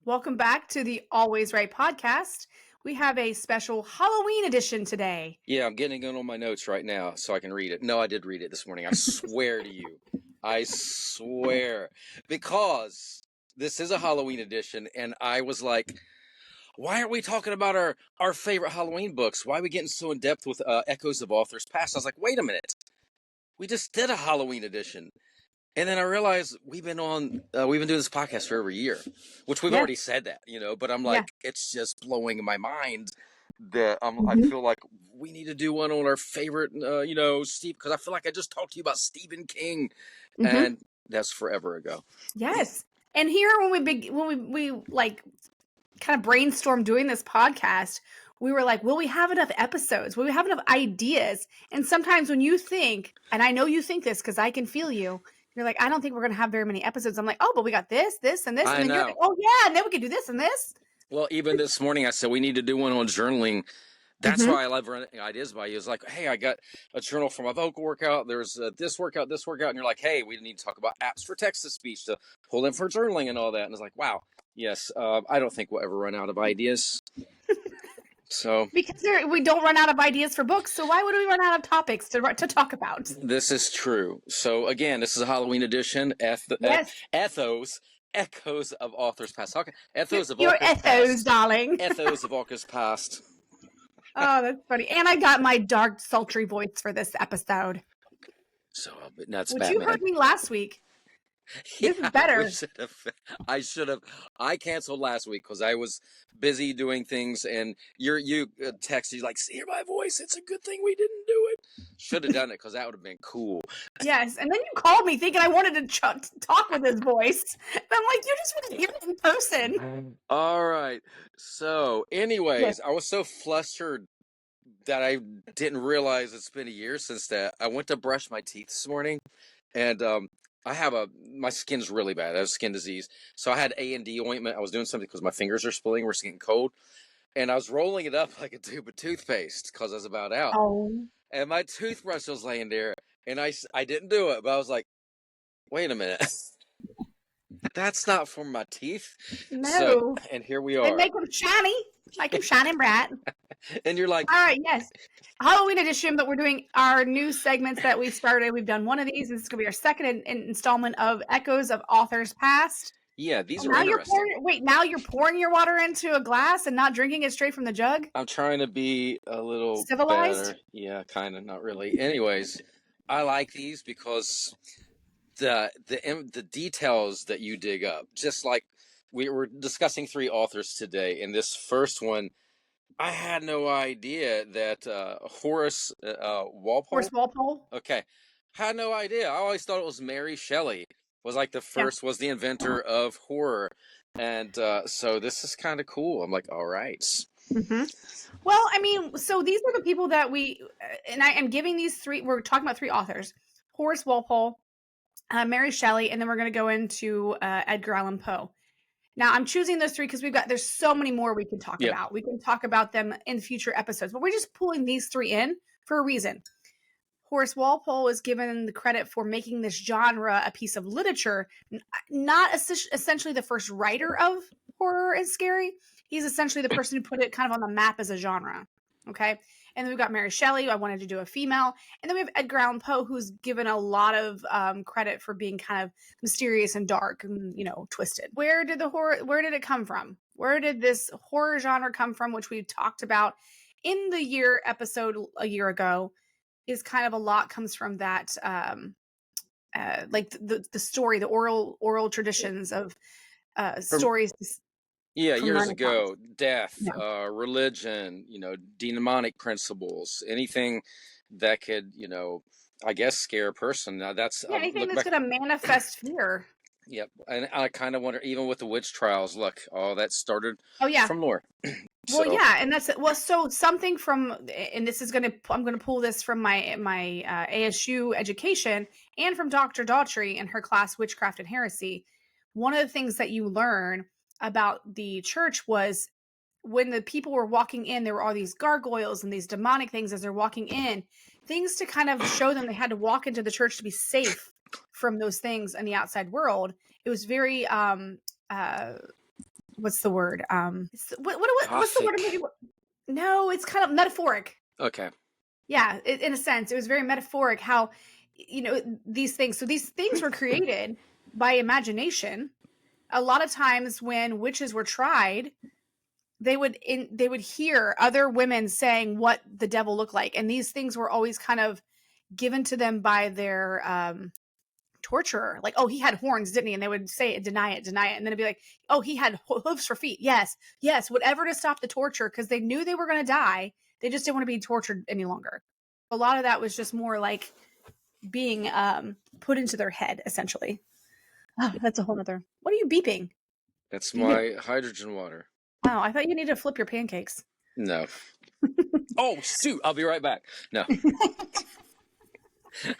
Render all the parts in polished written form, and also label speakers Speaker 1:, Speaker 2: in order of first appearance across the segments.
Speaker 1: Welcome back to the Always Right podcast. We have a special Halloween edition today.
Speaker 2: Yeah, I'm getting it on my notes right now so I can read it. No, I did read it this morning. I swear to you. I swear. Because this is a Halloween edition, and I was like, why aren't we talking about our favorite Halloween books? Why are we getting so in depth with Echoes of Authors Past? I was like, wait a minute. We just did a Halloween edition. And then I realized we've been doing this podcast for over a year, which we've already said that, but I'm like, it's just blowing my mind that I feel like we need to do one on our favorite, Steve, because I feel like I just talked to you about Stephen King, and that's forever ago.
Speaker 1: Yes. And here when we like kind of brainstormed doing this podcast, we were like, will we have enough episodes? Will we have enough ideas? And sometimes when you think, and I know you think this because I can feel you, you're like, I don't think we're going to have very many episodes. I'm like, oh, but we got this, this, and this. And then you're like, oh, yeah, and then we could do this and this.
Speaker 2: Well, even this morning I said we need to do one on journaling. That's why I love running ideas by you. It's like, hey, I got a journal for my vocal workout. There's this workout. And you're like, hey, we need to talk about apps for text-to-speech to pull in for journaling and all that. And it's like, wow, yes, I don't think we'll ever run out of ideas. So
Speaker 1: because we don't run out of ideas for books, so why would we run out of topics to talk about?
Speaker 2: This is true. So again, this is a Halloween edition. Echoes of Authors Past. Ethos of
Speaker 1: Your
Speaker 2: Authors
Speaker 1: ethos,
Speaker 2: Past.
Speaker 1: darling.
Speaker 2: Ethos of Authors Past.
Speaker 1: Oh, that's funny. And I got my dark, sultry voice for this episode.
Speaker 2: So that's
Speaker 1: Which
Speaker 2: Batman.
Speaker 1: you heard me last week. This is better.
Speaker 2: I should have. I canceled last week because I was busy doing things, and you texted like, "Hear my voice. It's a good thing we didn't do it. Should have done it because that would have been cool."
Speaker 1: Yes, and then you called me thinking I wanted to talk with his voice, and I'm like, "You just want to hear it in person."
Speaker 2: All right. So, anyways, I was so flustered that I didn't realize it's been a year since that. I went to brush my teeth this morning, and my skin's really bad. I have skin disease. So I had A&D ointment. I was doing something because my fingers are splitting. We're getting cold. And I was rolling it up like a tube of toothpaste because I was about out.
Speaker 1: Oh.
Speaker 2: And my toothbrush was laying there. And I didn't do it. But I was like, wait a minute. That's not for my teeth.
Speaker 1: No.
Speaker 2: So, and here we are.
Speaker 1: They make them shiny. Like them shining bright.
Speaker 2: And you're like,
Speaker 1: all right, yes. Halloween edition, but we're doing our new segments that we started. We've done one of these, and this is going to be our second installment of Echoes of Authors Past.
Speaker 2: Yeah, these are interesting.
Speaker 1: Now you're pouring your water into a glass and not drinking it straight from the jug?
Speaker 2: I'm trying to be a little
Speaker 1: civilized.
Speaker 2: Better. Yeah, kind of, not really. Anyways, I like these because the details that you dig up, just like we were discussing 3 authors today. In this first one, I had no idea that Horace Walpole.
Speaker 1: Horace Walpole.
Speaker 2: Okay, had no idea. I always thought it was Mary Shelley. Was like the first, was the inventor of horror, and so this is kind of cool. I'm like, all right.
Speaker 1: Well, I mean, so these are the people that and I am giving these 3. We're talking about 3 authors: Horace Walpole, Mary Shelley, and then we're going to go into Edgar Allan Poe. Now, I'm choosing those 3 because there's so many more we can talk about. We can talk about them in future episodes, but we're just pulling these 3 in for a reason. Horace Walpole is given the credit for making this genre a piece of literature, not essentially the first writer of horror and scary. He's essentially the person who put it kind of on the map as a genre. Okay. And then we've got Mary Shelley. I wanted to do a female. And then we have Edgar Allan Poe, who's given a lot of credit for being kind of mysterious and dark and, twisted. Where did it come from? Where did this horror genre come from, which we talked about in the year episode a year ago? Is kind of a lot comes from that, like the story, the oral traditions of stories.
Speaker 2: Yeah, years ago, death, religion, demonic principles, anything that could, I guess, scare a person. Now that's
Speaker 1: anything that's going to manifest fear.
Speaker 2: Yep, and I kind of wonder, even with the witch trials, that started from lore.
Speaker 1: Well, yeah, and so something from, and I'm going to pull this from my ASU education and from Dr. Daughtry in her class, Witchcraft and Heresy. One of the things that you learn about the church was when the people were walking in, there were all these gargoyles and these demonic things as they're walking in, things to kind of show them they had to walk into the church to be safe from those things in the outside world. It was very what's the word? What's the word I'm
Speaker 2: Gothic.
Speaker 1: looking for? No, it's kind of metaphoric.
Speaker 2: Okay.
Speaker 1: Yeah, in a sense, it was very metaphoric how, these things. So these things were created by imagination. A lot of times when witches were tried, they would hear other women saying what the devil looked like, and these things were always kind of given to them by their torturer. Like, oh, he had horns, didn't he? And they would say it, deny it, and then it'd be like, oh, he had hooves for feet. Yes, whatever to stop the torture, because they knew they were going to die. They just didn't want to be tortured any longer. A lot of that was just more like being put into their head, essentially. Oh, that's a whole other. What are you beeping?
Speaker 2: That's
Speaker 1: You get-
Speaker 2: my hydrogen water.
Speaker 1: Oh, I thought you needed to flip your pancakes.
Speaker 2: No. Oh, shoot. I'll be right back. No.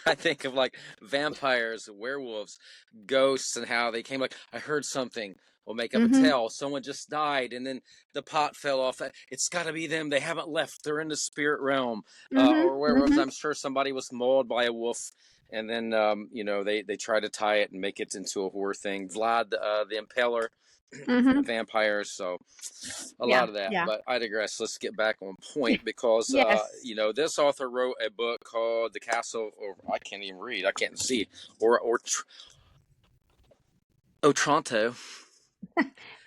Speaker 2: I think of like vampires, werewolves, ghosts, and how they came like, I heard something. We'll make up a tale. Someone just died, and then the pot fell off. It's got to be them. They haven't left. They're in the spirit realm. Or werewolves, I'm sure somebody was mauled by a wolf, and then they try to tie it and make it into a horror thing. Vlad the Impaler, vampires. So a lot of that.
Speaker 1: Yeah.
Speaker 2: But I digress. Let's get back on point because
Speaker 1: Yes.
Speaker 2: this author wrote a book called The Castle of, I can't even read. I can't see. Or Otranto.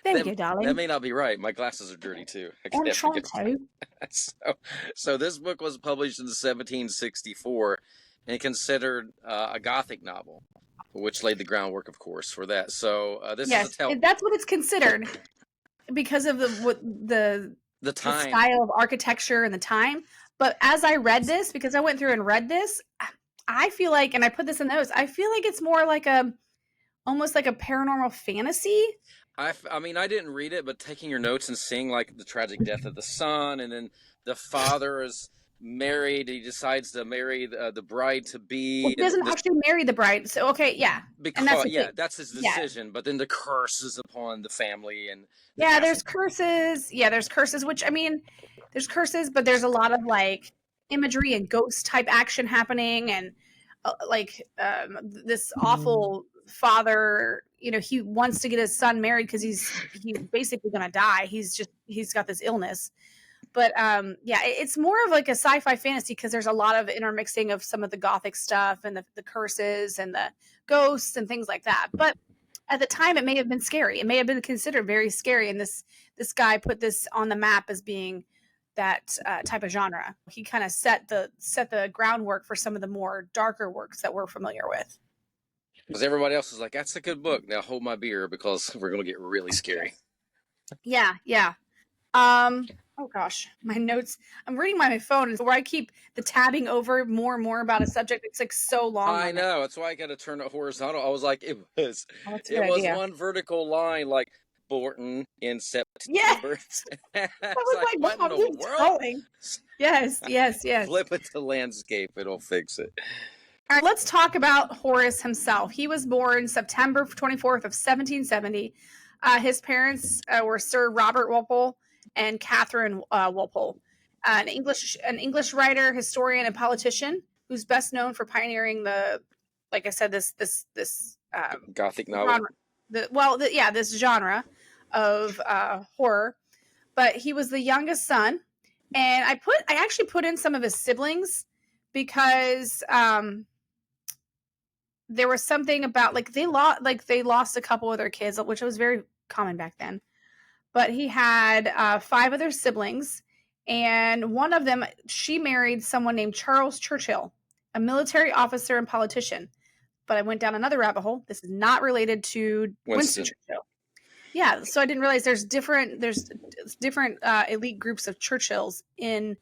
Speaker 1: Thank you, darling.
Speaker 2: That may not be right. My glasses are dirty too.
Speaker 1: Otranto.
Speaker 2: So this book was published in 1764 and considered a Gothic novel, which laid the groundwork, of course, for that. So this is a tale.
Speaker 1: That's what it's considered because of the
Speaker 2: time,
Speaker 1: the style of architecture and the time. But as I read this, because I went through and read this, I feel like, and I put this in notes, I feel like it's more like almost like a paranormal fantasy.
Speaker 2: I mean, I didn't read it, but taking your notes and seeing like the tragic death of the son, and then the father is married. He decides to marry the bride to be.
Speaker 1: Well, he doesn't actually marry the bride. So okay, yeah,
Speaker 2: because that's his decision.
Speaker 1: Yeah.
Speaker 2: But then the curse is upon the family, and
Speaker 1: there's curses. Yeah, there's curses. Which I mean, there's curses, but there's a lot of like imagery and ghost type action happening, and this awful father, he wants to get his son married because he's basically gonna die. He's got this illness. But it's more of like a sci-fi fantasy because there's a lot of intermixing of some of the Gothic stuff and the curses and the ghosts and things like that. But at the time, it may have been scary. It may have been considered very scary, and this guy put this on the map as being that type of genre. He kind of set the groundwork for some of the more darker works that we're familiar with.
Speaker 2: Because everybody else is like, that's a good book. Now hold my beer because we're going to get really scary.
Speaker 1: Yeah. Oh gosh, my notes. I'm reading my phone where I keep the tabbing over more and more about a subject. It's like so long.
Speaker 2: I know. That's why I got to turn it horizontal. I was like, it was one vertical line, like Borton in September.
Speaker 1: I was like, what in the world? Yes.
Speaker 2: Flip it to landscape. It'll fix it.
Speaker 1: All right, let's talk about Horace himself. He was born September 24th of 1770. His parents were Sir Robert Walpole and Catherine Walpole, an English writer, historian, and politician who's best known for pioneering this
Speaker 2: Gothic novel.
Speaker 1: This genre of horror. But he was the youngest son, and I actually put in some of his siblings because there was something about they lost a couple of their kids, which was very common back then. But he had 5 other siblings, and one of them, she married someone named Charles Churchill, a military officer and politician. But I went down another rabbit hole. This is not related to Winston Churchill. Yeah, so I didn't realize there's different elite groups of Churchills in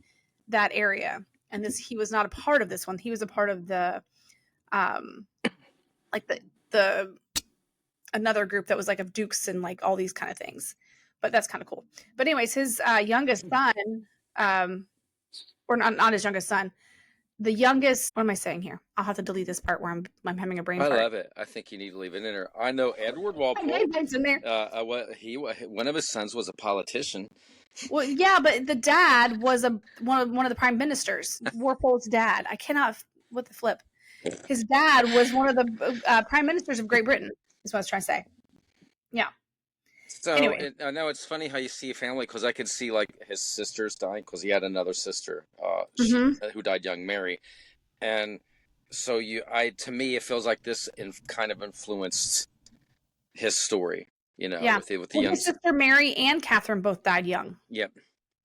Speaker 1: that area, and he was not a part of this one. He was a part of the another group that was like of dukes and like all these kind of things. But that's kind of cool. But anyways, his youngest son, or not his youngest son, the youngest. What am I saying here? I'll have to delete this part where I'm having a brain fart.
Speaker 2: I love it. I think you need to leave it in there. I know Edward Walpole.
Speaker 1: It's in there.
Speaker 2: One of his sons was a politician.
Speaker 1: Well, yeah, but the dad was one of the prime ministers. Walpole's dad. I cannot. What the flip? His dad was one of the prime ministers of Great Britain. Is what I was trying to say. Yeah.
Speaker 2: So
Speaker 1: Anyway.
Speaker 2: I know it's funny how you see a family, because I could see like his sisters dying, because he had another sister, who died young, Mary, and so to me it feels like this kind of influenced his story,
Speaker 1: Yeah.
Speaker 2: with the
Speaker 1: Well,
Speaker 2: young.
Speaker 1: his sister Mary and Catherine both died young.
Speaker 2: Yep.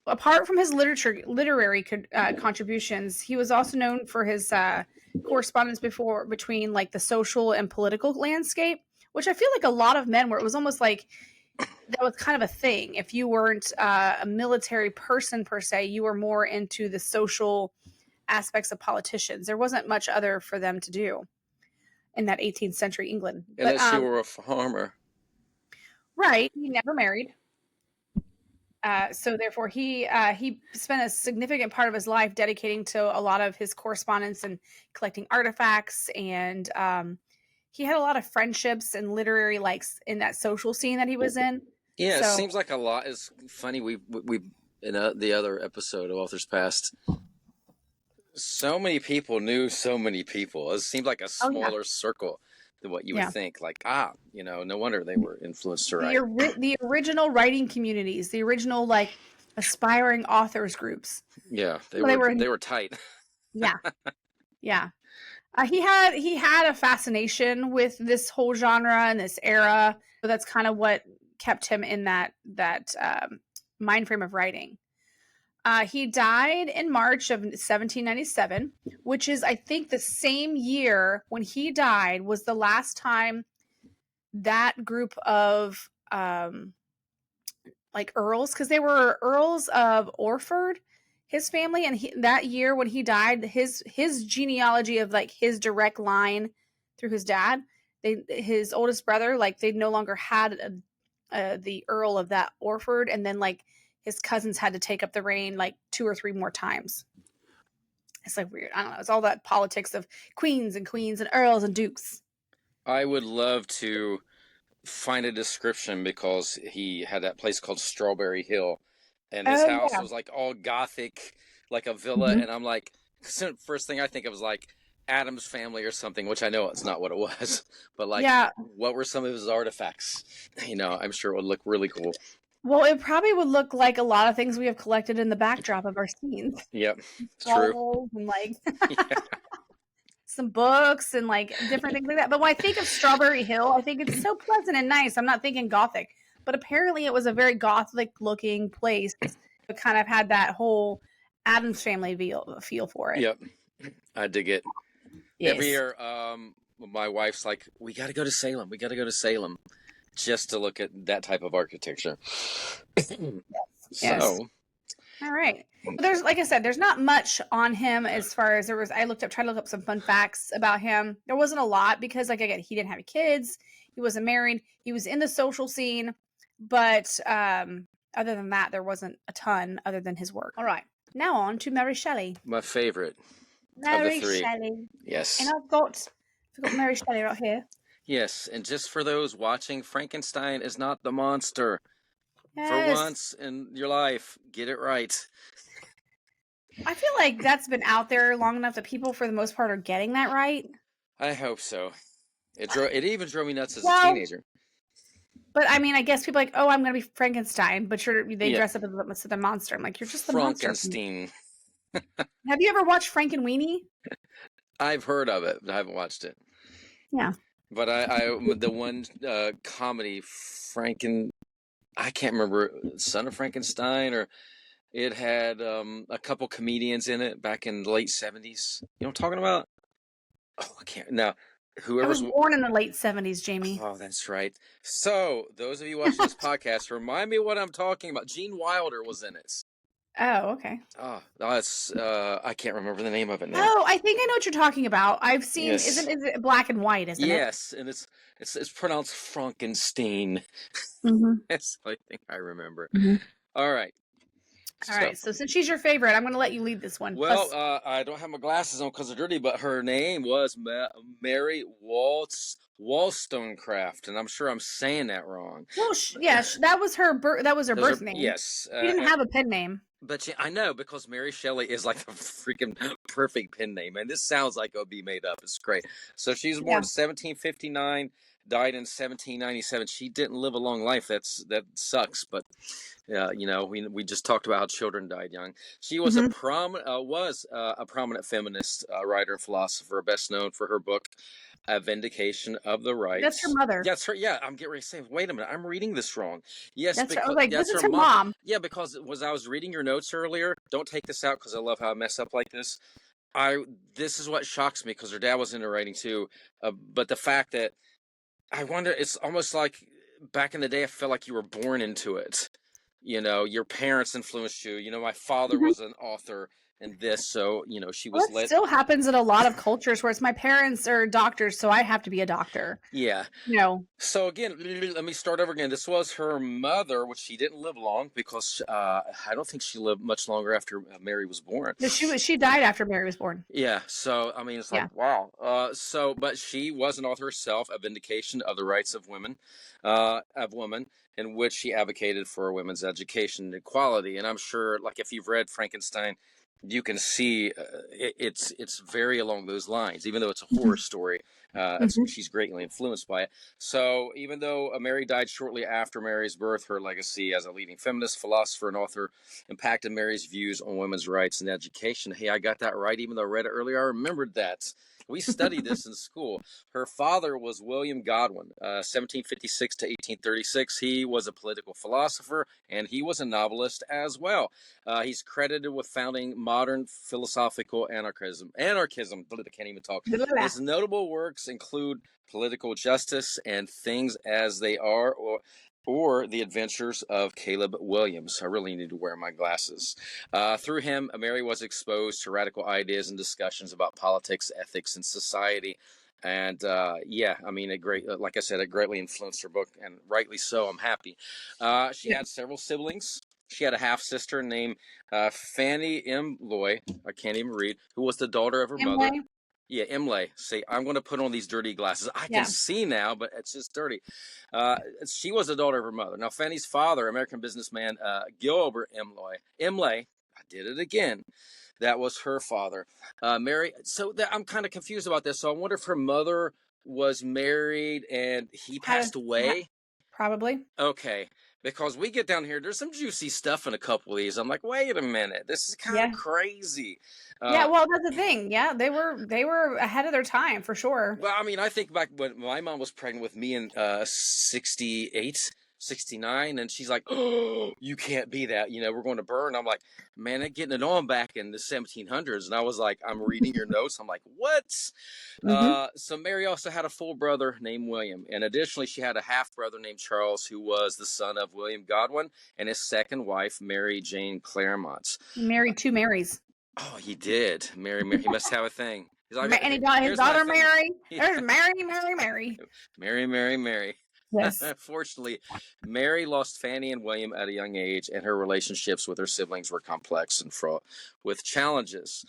Speaker 1: Apart from his literary contributions, he was also known for his correspondence between like the social and political landscape, which I feel like a lot of men were. It was almost like that was kind of a thing. If you weren't a military person per se, you were more into the social aspects of politicians. There wasn't much other for them to do in that 18th century England.
Speaker 2: Unless you were a farmer.
Speaker 1: Right, he never married. So therefore, he spent a significant part of his life dedicating to a lot of his correspondence and collecting artifacts, and he had a lot of friendships and literary likes in that social scene that he was in.
Speaker 2: Yeah, so, it seems like a lot. It's funny. We in the other episode of Authors Past, so many people knew so many people. It seemed like a smaller circle than what you would think. Like, no wonder they were influenced to write.
Speaker 1: The original writing communities, the original like aspiring authors groups.
Speaker 2: Yeah, they were tight.
Speaker 1: Yeah, yeah. He had a fascination with this whole genre and this era. So that's kind of what kept him in that mind frame of writing. He died in March of 1797, which is, I think, the same year when he died was the last time that group of like earls, because they were earls of Orford, his family, and that year when he died, his genealogy of like his direct line through his dad, his oldest brother, like they no longer had the Earl of that Orford, and then like his cousins had to take up the reign like 2 or 3 more times. It's like weird. I don't know. It's all that politics of queens and earls and dukes.
Speaker 2: I would love to find a description, because he had that place called Strawberry Hill, and his house was like all Gothic, like a villa. And I'm like, first thing I think of was like Addams Family or something, which I know it's not what it was, but like, what were some of his artifacts? I'm sure it would look really cool.
Speaker 1: Well, it probably would look like a lot of things we have collected in the backdrop of our scenes.
Speaker 2: Yep, it's true.
Speaker 1: And like some books and like different things like that. But when I think of Strawberry Hill, I think it's so pleasant and nice. I'm not thinking Gothic, but apparently it was a very Gothic looking place. It kind of had that whole Addams Family feel for it.
Speaker 2: Yep, I dig it.
Speaker 1: Yes.
Speaker 2: Every year, my wife's like, we got to go to Salem. We got to go to Salem just to look at that type of architecture.
Speaker 1: Yes.
Speaker 2: So,
Speaker 1: all right. Well, there's, like I said, there's not much on him as far as tried to look up some fun facts about him. There wasn't a lot because, like, again, he didn't have kids. He wasn't married. He was in the social scene. But other than that, there wasn't a ton other than his work. All right. Now on to Mary Shelley.
Speaker 2: My favorite
Speaker 1: Mary
Speaker 2: of the 3.
Speaker 1: Shelley.
Speaker 2: Yes.
Speaker 1: And I've got Mary Shelley right here.
Speaker 2: Yes, and just for those watching, Frankenstein is not the monster.
Speaker 1: Yes.
Speaker 2: For once in your life, get it right.
Speaker 1: I feel like that's been out there long enough that people, for the most part, are getting that right.
Speaker 2: I hope so. It even drove me nuts as a teenager.
Speaker 1: But I mean, I guess people are like, oh, I'm going to be Frankenstein, but they dress up as the monster. I'm like, you're just the
Speaker 2: Frankenstein.
Speaker 1: Monster. Have you ever watched Frankenweenie?
Speaker 2: I've heard of it, but I haven't watched it.
Speaker 1: Yeah.
Speaker 2: But the one comedy, I can't remember, Son of Frankenstein, or it had a couple comedians in it back in the late 70s. You know what I'm talking about? Oh, I can't. Now,
Speaker 1: I was born in the late 70s, Jamie.
Speaker 2: Oh, that's right. So, those of you watching this podcast, remind me what I'm talking about. Gene Wilder was in it.
Speaker 1: Oh, okay.
Speaker 2: Oh, that's I can't remember the name of it now.
Speaker 1: Oh, I think I know what you're talking about. I've seen. Yes. Is it black and white? Isn't it?
Speaker 2: Yes, and it's pronounced Frankenstein.
Speaker 1: Mm-hmm.
Speaker 2: That's the only thing I remember.
Speaker 1: Mm-hmm.
Speaker 2: All right.
Speaker 1: All right. So since she's your favorite, I'm going to let you lead this one.
Speaker 2: Well, I don't have my glasses on because they're dirty, but her name was Mary Wollstonecraft, and I'm sure I'm saying that wrong.
Speaker 1: Well, that was her birth name.
Speaker 2: Yes.
Speaker 1: She didn't have a pen name.
Speaker 2: But I know, because Mary Shelley is like a freaking perfect pen name, and this sounds like it'll be made up. It's great. So she was born
Speaker 1: Yeah.
Speaker 2: in 1759, died in 1797. She didn't live a long life. That sucks, but we just talked about how children died young. She was
Speaker 1: Hmm.
Speaker 2: a prominent feminist writer and philosopher, best known for her book, A Vindication of the
Speaker 1: That's her
Speaker 2: Rights.
Speaker 1: mother.
Speaker 2: That's her. Yeah, I'm getting ready to say, wait a minute, I'm reading this wrong. Yes,
Speaker 1: That's her. I was
Speaker 2: because
Speaker 1: like, this
Speaker 2: that's
Speaker 1: is
Speaker 2: her
Speaker 1: her
Speaker 2: mom.
Speaker 1: mom.
Speaker 2: Yeah, because I was reading your notes earlier. Don't take this out, because I love how I mess up like this. I This is what shocks me, because her dad was into writing too. But the fact that, I wonder, it's almost like back in the day, I felt like you were born into it. Your parents influenced you. My father
Speaker 1: Mhm.
Speaker 2: was an author in this, so she
Speaker 1: Well,
Speaker 2: was
Speaker 1: it
Speaker 2: let.
Speaker 1: still happens in a lot of cultures where it's my parents are doctors, so I have to be a doctor.
Speaker 2: Yeah.
Speaker 1: No,
Speaker 2: So again, let me start over again. This was her mother, which she didn't live long, because I don't think she lived much longer after Mary was born.
Speaker 1: no, she died after Mary was born.
Speaker 2: Yeah, so I mean, it's like,
Speaker 1: Yeah.
Speaker 2: wow. But she was an author herself, A Vindication of the Rights of Women, in which she advocated for women's education and equality. And I'm sure, like, if you've read Frankenstein, you can see it's very along those lines. Even though it's a horror
Speaker 1: Hmm.
Speaker 2: story,
Speaker 1: Hmm.
Speaker 2: she's greatly influenced by it. So even though Mary died shortly after Mary's birth, her legacy as a leading feminist, philosopher, and author impacted Mary's views on women's rights and education. Hey, I got that right, even though I read it earlier. I remembered that. We studied this in school. Her father was William Godwin, 1756 to 1836. He was a political philosopher, and he was a novelist as well. He's credited with founding modern philosophical anarchism. Anarchism, I can't even talk. His notable works include Political Justice and Things as They Are, or The Adventures of Caleb Williams. I really need to wear my glasses. Through him, Mary was exposed to radical ideas and discussions about politics, ethics, and society. And I mean, like I said, it greatly influenced her book, and rightly so. I'm happy. She
Speaker 1: Yeah.
Speaker 2: had several siblings. She had a half sister named Fanny M. Loy. I can't even read. Who was the daughter of her mother.
Speaker 1: Emily.
Speaker 2: Yeah, Imlay. See, I'm going to put on these dirty glasses. I can
Speaker 1: Yeah.
Speaker 2: see now, but it's just dirty. Uh, she was the daughter of her mother. Now, Fanny's father, American businessman Gilbert Imlay. Imlay, I did it again. That was her father. Mary. So I'm kind of confused about this. So I wonder if her mother was married and he
Speaker 1: Had
Speaker 2: passed
Speaker 1: a
Speaker 2: away.
Speaker 1: probably.
Speaker 2: Okay, because we get down here, there's some juicy stuff in a couple of these. I'm like, wait a minute, this is kind of
Speaker 1: Yeah.
Speaker 2: crazy.
Speaker 1: Yeah.
Speaker 2: Uh,
Speaker 1: Well, that's the thing. Yeah, they were ahead of their time for sure.
Speaker 2: Well, I mean, I think back when my mom was pregnant with me in 68, 69, and she's like, oh, you can't be that. We're going to burn. I'm like, man, they're getting it on back in the 1700s. And I was like, I'm reading your notes. I'm like, what?
Speaker 1: Hmm.
Speaker 2: So Mary also had a full brother named William. And additionally, she had a half brother named Charles, who was the son of William Godwin and his second wife, Mary Jane Claremont.
Speaker 1: He married two Marys.
Speaker 2: Oh, he did. Mary. He must have a thing. He's like,
Speaker 1: And he got his
Speaker 2: here's my
Speaker 1: daughter
Speaker 2: thing.
Speaker 1: Mary.
Speaker 2: Yeah.
Speaker 1: There's Mary, Mary, Mary.
Speaker 2: Mary.
Speaker 1: Yes.
Speaker 2: Fortunately, Mary lost Fanny and William at a young age, and her relationships with her siblings were complex and fraught with challenges.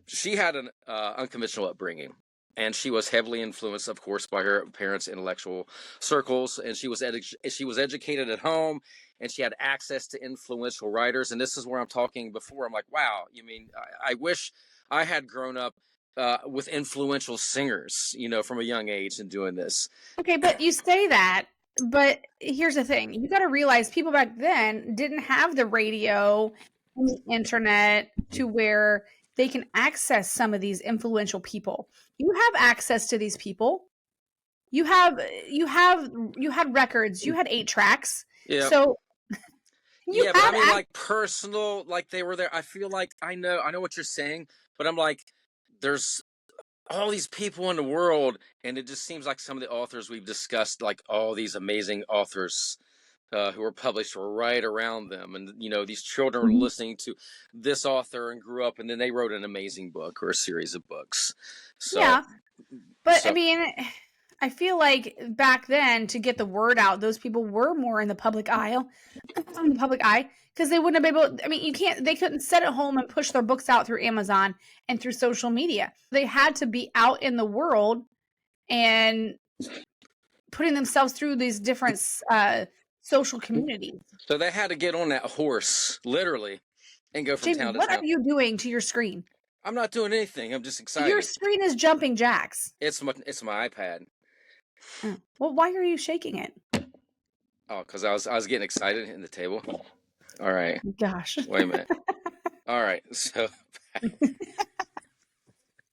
Speaker 2: She had an unconventional upbringing, and she was heavily influenced, of course, by her parents' intellectual circles. And she was educated at home, and she had access to influential writers. And this is where I'm talking before. I'm like, wow. You mean I wish I had grown up with influential singers, from a young age, and doing this.
Speaker 1: Okay, but you say that, but here's the thing. You got to realize people back then didn't have the radio and the internet to where they can access some of these influential people. You have access to these people. You had records, you had 8 tracks.
Speaker 2: Yeah.
Speaker 1: So you
Speaker 2: Yeah, but I
Speaker 1: had
Speaker 2: mean, like, personal, like, they were there. I feel like I know what you're saying, but I'm like, there's all these people in the world, and it just seems like some of the authors we've discussed, like all these amazing authors who were published, were right around them, and these children were
Speaker 1: Mhm.
Speaker 2: listening to this author and grew up, and then they wrote an amazing book or a series of books. So,
Speaker 1: Yeah, but I
Speaker 2: so
Speaker 1: mean, I feel like back then to get the word out, those people were more in the public eye, because they wouldn't have been able. I mean, they couldn't sit at home and push their books out through Amazon and through social media. They had to be out in the world and putting themselves through these different social communities.
Speaker 2: so they had to get on that horse, literally. and go from
Speaker 1: Jamie,
Speaker 2: town to
Speaker 1: what are
Speaker 2: town.
Speaker 1: you doing to your screen?
Speaker 2: I'm not doing anything. I'm just excited.
Speaker 1: Your screen is jumping jacks.
Speaker 2: It's my iPad.
Speaker 1: Oh. Well, why are you shaking it?
Speaker 2: Oh, because I was getting excited in the table. All right.
Speaker 1: Gosh.
Speaker 2: Wait a minute. All right. So.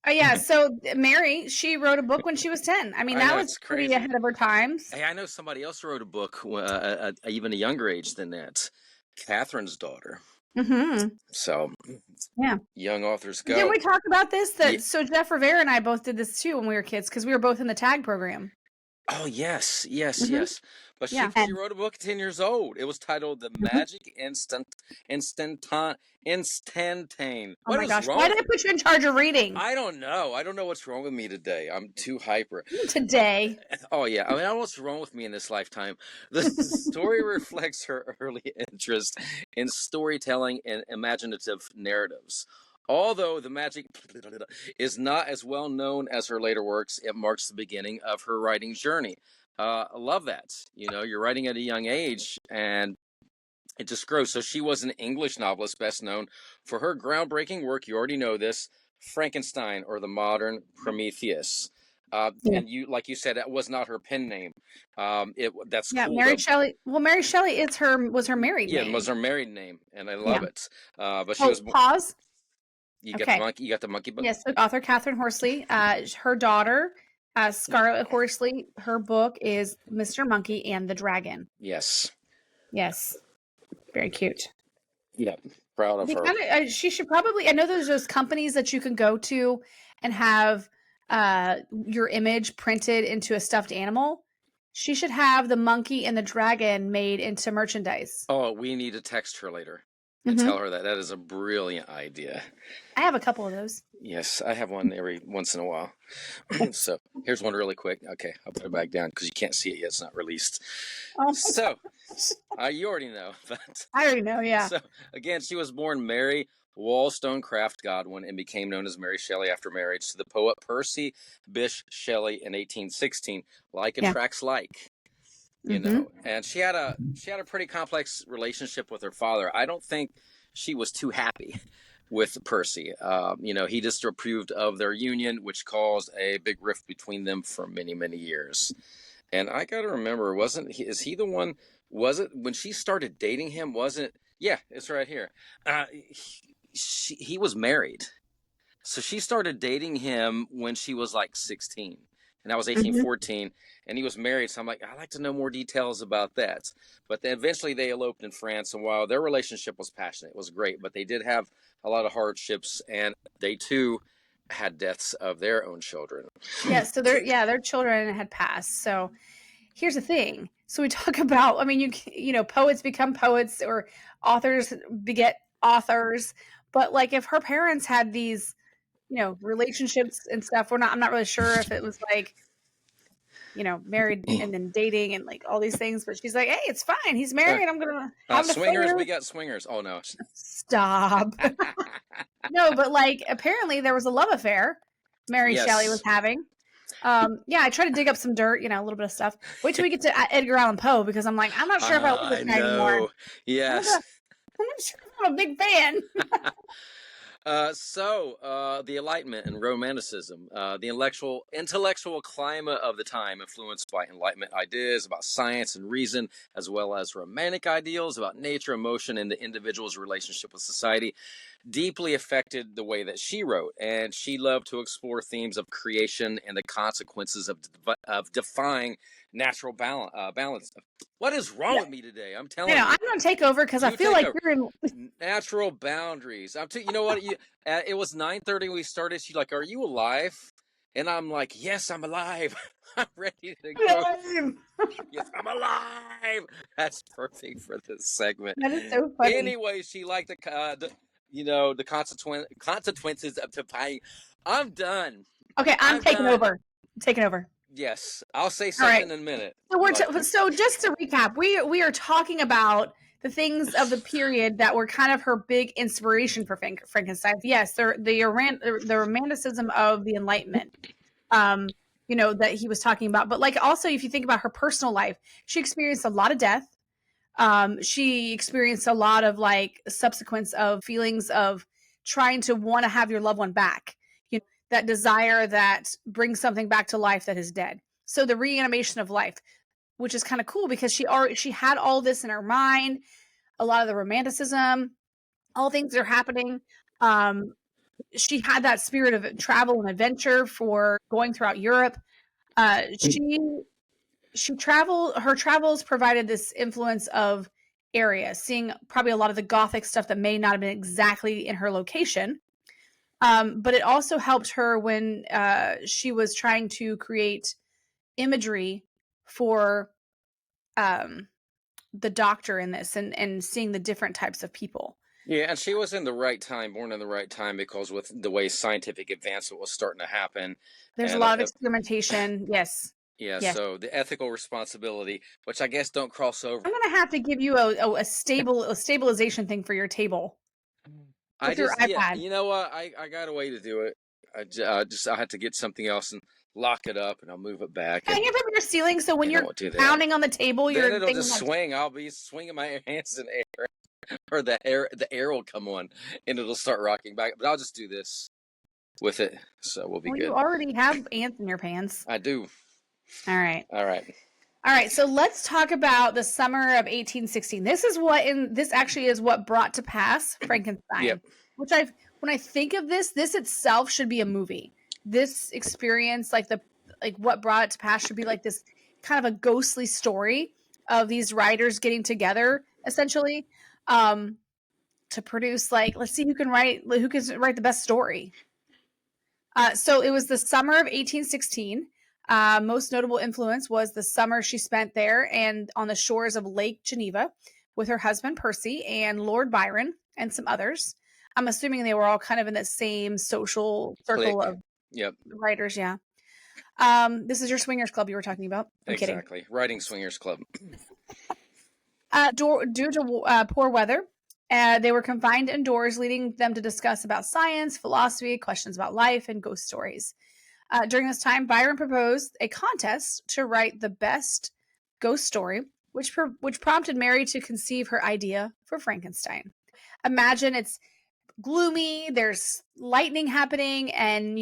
Speaker 1: Oh yeah, so Mary, she wrote a book when she was 10. I mean,
Speaker 2: I
Speaker 1: that
Speaker 2: know,
Speaker 1: was
Speaker 2: it's
Speaker 1: pretty
Speaker 2: crazy.
Speaker 1: ahead of her times.
Speaker 2: Hey, I know somebody else wrote a book even a younger age than that. Catherine's daughter.
Speaker 1: Mm-hmm.
Speaker 2: So,
Speaker 1: yeah,
Speaker 2: young authors go.
Speaker 1: Didn't we talk about this? So Jeff Rivera and I both did this too when we were kids because we were both in the tag program.
Speaker 2: Oh yes, yes,
Speaker 1: Mhm.
Speaker 2: yes. But
Speaker 1: Yeah.
Speaker 2: she wrote a book at 10 years old. It was titled "The Magic Instantane."
Speaker 1: Oh my gosh! Why did I put you in charge of reading?
Speaker 2: I don't know. I don't know what's wrong with me today. I'm too hyper.
Speaker 1: Today.
Speaker 2: Oh yeah. I mean, I don't know what's wrong with me in this lifetime. The story reflects her early interest in storytelling and imaginative narratives. Although the magic is not as well known as her later works, it marks the beginning of her writing journey. I love that. You know, you're writing at a young age, and it just grows. So she was an English novelist, best known for her groundbreaking work. You already know this: Frankenstein, or the Modern Prometheus. And you, like you said, that was not her pen name. That's cool.
Speaker 1: Mary Shelley. Well, Mary Shelley was her married name.
Speaker 2: Yeah, it was her married name, and I love it. But she was.
Speaker 1: Pause.
Speaker 2: You got the monkey book.
Speaker 1: Yes, so author Catherine Horsley. Her daughter, Scarlett Horsley. Her book is Mr. Monkey and the Dragon.
Speaker 2: Yes.
Speaker 1: Yes. Very cute.
Speaker 2: Yeah, proud of her.
Speaker 1: She should probably. I know there's those companies that you can go to and have your image printed into a stuffed animal. She should have the monkey and the dragon made into merchandise.
Speaker 2: Oh, we need to text her later and tell her that. That is a brilliant idea.
Speaker 1: I have a couple of those.
Speaker 2: Yes, I have one every once in a while. So here's one really quick. Okay, I'll put it back down because you can't see it yet. It's not released.
Speaker 1: Oh,
Speaker 2: so you already know. But
Speaker 1: I already know, yeah.
Speaker 2: So again, she was born Mary Wollstonecraft Godwin and became known as Mary Shelley after marriage to the poet Percy Bysshe Shelley in 1816. Like attracts like. You know, and she had a pretty complex relationship with her father. I don't think she was too happy with Percy. You know, he disapproved of their union, which caused a big rift between them for many, many years. And I got to remember, is he the one, was it when she started dating him? Yeah, it's right here. He was married. So she started dating him when she was like 16. And that was 1814, and he was married. So I'm like, I'd like to know more details about that. But then eventually they eloped in France, and while their relationship was passionate, it was great. But they did have a lot of hardships, and they too had deaths of their own children.
Speaker 1: Yeah, so their children had passed. So here's the thing. So we talk about, I mean, you know, poets become poets or authors beget authors. But like if her parents had these, you know, relationships and stuff, I'm not really sure if it was like, you know, married and then dating and like all these things, but she's like, hey, it's fine. He's married. I'm going to have
Speaker 2: swingers. We got swingers. Oh no.
Speaker 1: Stop. No, but like apparently there was a love affair Mary Shelley was having. I try to dig up some dirt, you know, a little bit of stuff. Wait till we get to Edgar Allan Poe because I'm like, I'm not sure if I love this guy anymore.
Speaker 2: Yes.
Speaker 1: I'm not sure if I'm a big fan.
Speaker 2: The Enlightenment and Romanticism, the intellectual climate of the time influenced by Enlightenment ideas about science and reason, as well as romantic ideals about nature, emotion, and the individual's relationship with society, deeply affected the way that she wrote. And she loved to explore themes of creation and the consequences of defying natural balance. What is wrong with me today? I'm telling you.
Speaker 1: I'm going to take over because I feel like you're in
Speaker 2: natural boundaries. You know what? It was 9:30 when we started. She's like, "Are you alive?" And I'm like, "Yes, I'm alive. I'm ready to go." Yes, I'm alive. That's perfect for this segment.
Speaker 1: That is so funny.
Speaker 2: Anyway, she liked the consequences of defying. I'm done.
Speaker 1: Okay, I'm taking over. I'm taking over.
Speaker 2: Yes, I'll say something in a minute.
Speaker 1: So just to recap, we are talking about the things of the period that were kind of her big inspiration for Frankenstein. Yes, the romanticism of the Enlightenment, you know, that he was talking about. But like also, if you think about her personal life, she experienced a lot of death. She experienced a lot of like subsequence of feelings of trying to want to have your loved one back. You know, that desire that brings something back to life that is dead. So the reanimation of life, which is kind of cool because she had all this in her mind, a lot of the romanticism, all things that are happening. Um, she had that spirit of travel and adventure for going throughout Europe. She traveled. Her travels provided this influence of area, seeing probably a lot of the Gothic stuff that may not have been exactly in her location. But it also helped her when she was trying to create imagery for um, the doctor in this, and seeing the different types of people.
Speaker 2: Yeah, and she was in the right time, born in the right time, because with the way scientific advancement was starting to happen,
Speaker 1: There's a
Speaker 2: and
Speaker 1: lot of experimentation. Yes,
Speaker 2: yeah,
Speaker 1: yes.
Speaker 2: so the ethical responsibility, which I guess don't cross over.
Speaker 1: I'm gonna have to give you a stabilization thing for your table
Speaker 2: I
Speaker 1: with your
Speaker 2: just, yeah,
Speaker 1: iPad.
Speaker 2: you know what? I got a way to do it. I had to get something else and lock it up, and I'll move it back, and
Speaker 1: Hang it from your ceiling so when
Speaker 2: I
Speaker 1: you're
Speaker 2: won't do that.
Speaker 1: pounding on the table,
Speaker 2: Then
Speaker 1: your
Speaker 2: it'll
Speaker 1: thing
Speaker 2: just
Speaker 1: like
Speaker 2: swing. I'll be swinging my hands in air, or the air will come on, and it'll start rocking back. But I'll just do this with it, so we'll be
Speaker 1: well, you
Speaker 2: good.
Speaker 1: already have ants in your pants.
Speaker 2: I do.
Speaker 1: All right.
Speaker 2: All right.
Speaker 1: All right, so let's talk about the summer of 1816. This actually is what brought to pass
Speaker 2: Yep.
Speaker 1: Frankenstein, which when I think of this itself should be a movie. This experience, like what brought it to pass, should be like this kind of a ghostly story of these writers getting together essentially, to produce, like, let's see who can write the best story. So it was the summer of 1816. Most notable influence was the summer she spent there and on the shores of Lake Geneva with her husband Percy and Lord Byron and some others. I'm assuming they were all kind of in the same social circle
Speaker 2: Click.
Speaker 1: of
Speaker 2: Yep.
Speaker 1: writers. Yeah. This is your swingers club you were talking about. I'm kidding.
Speaker 2: Exactly. Writing Swingers Club.
Speaker 1: Due to poor weather, they were confined indoors, leading them to discuss about science, philosophy, questions about life, and ghost stories. During this time, Byron proposed a contest to write the best ghost story, which prompted Mary to conceive her idea for Frankenstein. Imagine it's gloomy, there's lightning happening, and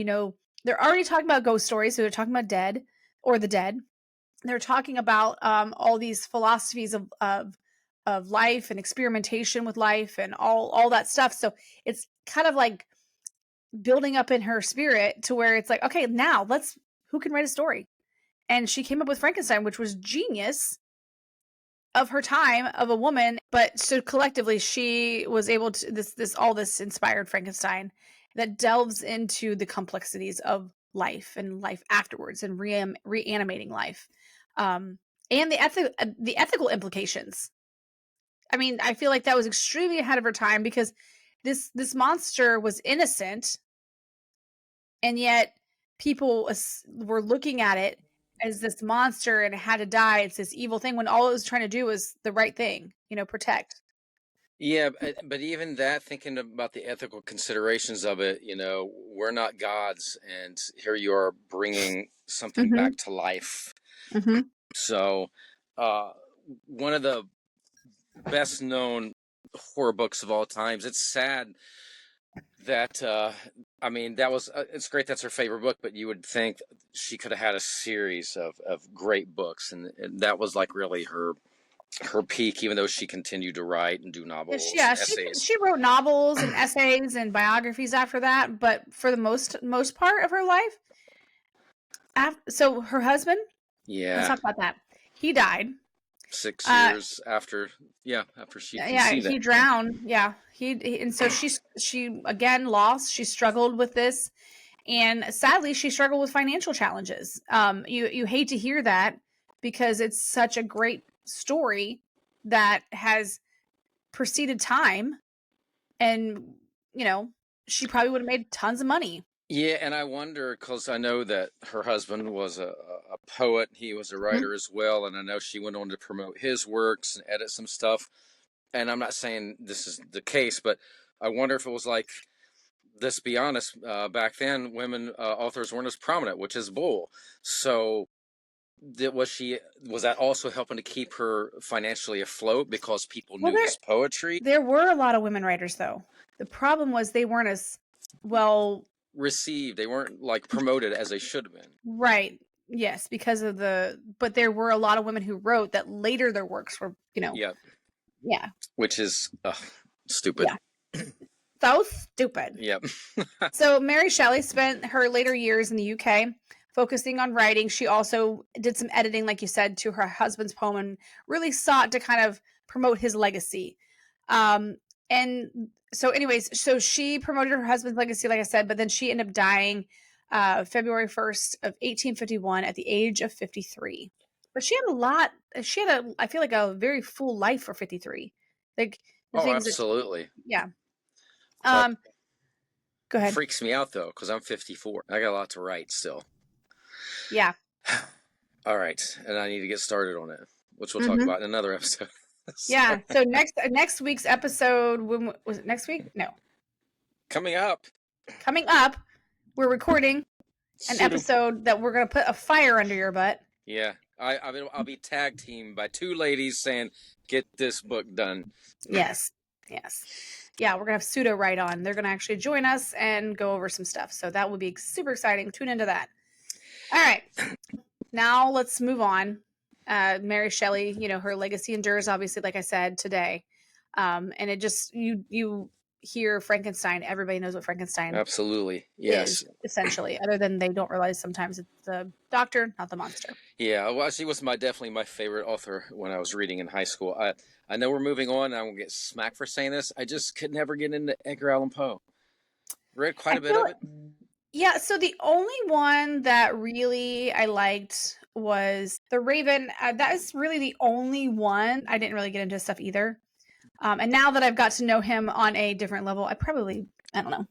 Speaker 1: they're already talking about ghost stories, so they're talking about dead or the dead. They're talking about all these philosophies of life and experimentation with life and all that stuff. So it's kind of like building up in her spirit to where it's like, okay, now who can write a story? And she came up with Frankenstein, which was genius of her time, of a woman. But so collectively she was able to this inspired Frankenstein that delves into the complexities of life and life afterwards and reanimating life, and the ethical implications. I mean, I feel like that was extremely ahead of her time because this monster was innocent, and yet people were looking at it as this monster and it had to die. It's this evil thing when all it was trying to do was the right thing, protect.
Speaker 2: Yeah, but even that, thinking about the ethical considerations of it, we're not gods, and here you are bringing something
Speaker 1: Mm-hmm.
Speaker 2: back to life.
Speaker 1: Mm-hmm.
Speaker 2: So, one of the best known horror books of all times. It's sad that I mean that was it's great that's her favorite book, but you would think she could have had a series of great books, and that was like really her peak, even though she continued to write and do novels
Speaker 1: Yeah,
Speaker 2: and essays.
Speaker 1: she wrote novels and essays and biographies after that, but for the most part of her life, so her husband, let's
Speaker 2: Yeah,
Speaker 1: talk about that. He died.
Speaker 2: 6 years after, yeah, after she
Speaker 1: Yeah,
Speaker 2: conceived
Speaker 1: he
Speaker 2: it.
Speaker 1: drowned. Yeah, and so she again lost. She struggled with this, and sadly, she struggled with financial challenges. You hate to hear that because it's such a great story that has preceded time, and she probably would have made tons of money.
Speaker 2: Yeah, and I wonder because I know that her husband was a poet. He was a
Speaker 1: Mhm.
Speaker 2: writer as well, and I know she went on to promote his works and edit some stuff. And I'm not saying this is the case, but I wonder if it was like, let's be honest, back then women authors weren't as prominent, which is bull. So Was that also helping to keep her financially afloat because people
Speaker 1: Well,
Speaker 2: knew this poetry?
Speaker 1: there were a lot of women writers, though. The problem was they weren't as well
Speaker 2: Received. They weren't like promoted as they should have been.
Speaker 1: right. Yes, because of but there were a lot of women who wrote that later their works were,
Speaker 2: Yeah,
Speaker 1: yeah,
Speaker 2: which is stupid.
Speaker 1: yeah, so stupid.
Speaker 2: Yep.
Speaker 1: So Mary Shelley spent her later years in the UK focusing on writing. She also did some editing, like you said, to her husband's poem and really sought to kind of promote his legacy. And so, anyways, so she promoted her husband's legacy, like I said, but then she ended up dying February 1st of 1851 at the age of 53. But I feel like a very full life for 53. Like the
Speaker 2: Oh,
Speaker 1: things that,
Speaker 2: absolutely.
Speaker 1: yeah.
Speaker 2: But
Speaker 1: Go ahead.
Speaker 2: freaks me out though, because I'm 54. I got a lot to write still.
Speaker 1: Yeah.
Speaker 2: All right, and I need to get started on it, which we'll talk about in another episode.
Speaker 1: Yeah. So next week's episode, was it next week? No.
Speaker 2: Coming up,
Speaker 1: we're recording an episode that we're gonna put a fire under your butt.
Speaker 2: Yeah, I'll be tag teamed by two ladies saying, "Get this book done."
Speaker 1: Yes. Yeah, we're gonna have Pseudo right on. They're gonna actually join us and go over some stuff. So that will be super exciting. Tune into that. All right. Now let's move on. Mary Shelley, her legacy endures, obviously, like I said today. And it just you hear Frankenstein, everybody knows what Frankenstein
Speaker 2: absolutely yes
Speaker 1: is, essentially, other than they don't realize sometimes it's the doctor, not the monster.
Speaker 2: Yeah, well, she was definitely my favorite author when I was reading in high school. I know we're moving on, and I'm gonna get smacked for saying this. I just could never get into Edgar Allan Poe. Read quite a bit of it.
Speaker 1: Yeah, so the only one that really I liked was The Raven. That is really the only one. I didn't really get into stuff either. And now that I've got to know him on a different level, I don't know.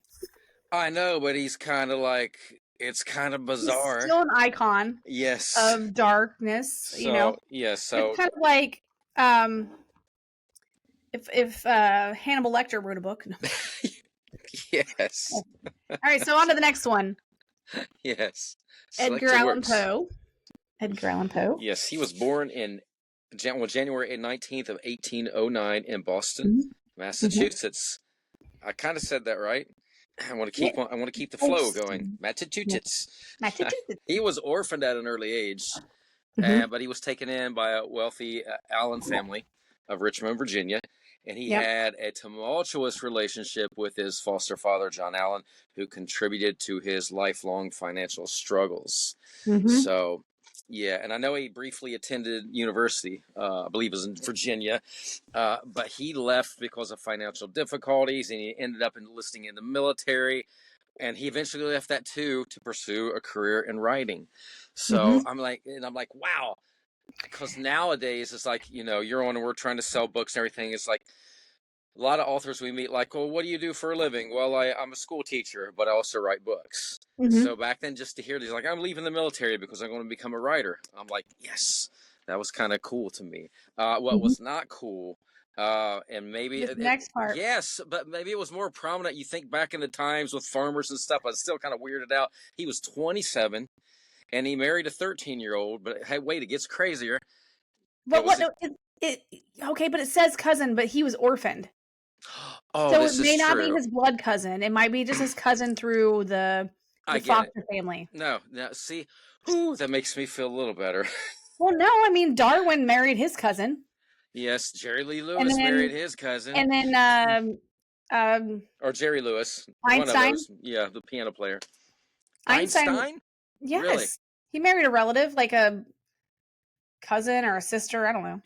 Speaker 2: I know, but he's kind of like, it's kind of bizarre.
Speaker 1: He's still an icon.
Speaker 2: Yes.
Speaker 1: Of darkness,
Speaker 2: Yes, so
Speaker 1: it's kind of like if Hannibal Lecter wrote a book. No.
Speaker 2: Yes.
Speaker 1: All right, so on to the next one.
Speaker 2: Yes.
Speaker 1: Edgar Allan Poe.
Speaker 2: Yes, he was born in January 19th of 1809 in Boston, Massachusetts. I kind of said that right. I want to keep the flow going. Massachusetts. He was orphaned at an early age, but he was taken in by a wealthy Allen family of Richmond, Virginia. And he had a tumultuous relationship with his foster father, John Allen, who contributed to his lifelong financial struggles. So, yeah, and I know he briefly attended university, I believe it was in Virginia, but he left because of financial difficulties, and he ended up enlisting in the military. And he eventually left that too to pursue a career in writing. So I'm like, wow. Because nowadays it's like, you're on and we're trying to sell books and everything. It's like a lot of authors we meet like, well, what do you do for a living? Well, I'm a school teacher, but I also write books. So back then, just to hear these, like, I'm leaving the military because I'm going to become a writer. I'm like, yes, that was kind of cool to me. What was not cool, and maybe
Speaker 1: the next part.
Speaker 2: Yes, but maybe it was more prominent. You think back in the times with farmers and stuff. I was still kind of weirded out. He was 27. And he married a 13-year-old, but hey, wait, it gets crazier.
Speaker 1: But okay, but it says cousin, but he was orphaned.
Speaker 2: Oh,
Speaker 1: so
Speaker 2: this
Speaker 1: it may
Speaker 2: is
Speaker 1: not
Speaker 2: true.
Speaker 1: be his blood cousin. It might be just his cousin through the foster family.
Speaker 2: No, see, that makes me feel a little better.
Speaker 1: Well, no, I mean Darwin married his cousin.
Speaker 2: Yes, Jerry Lee Lewis married his cousin.
Speaker 1: And then
Speaker 2: or Jerry Lewis.
Speaker 1: Einstein.
Speaker 2: One of those. Yeah, the piano player. Einstein?
Speaker 1: Yes.
Speaker 2: Really?
Speaker 1: He married a relative, like a cousin or a sister. I don't know.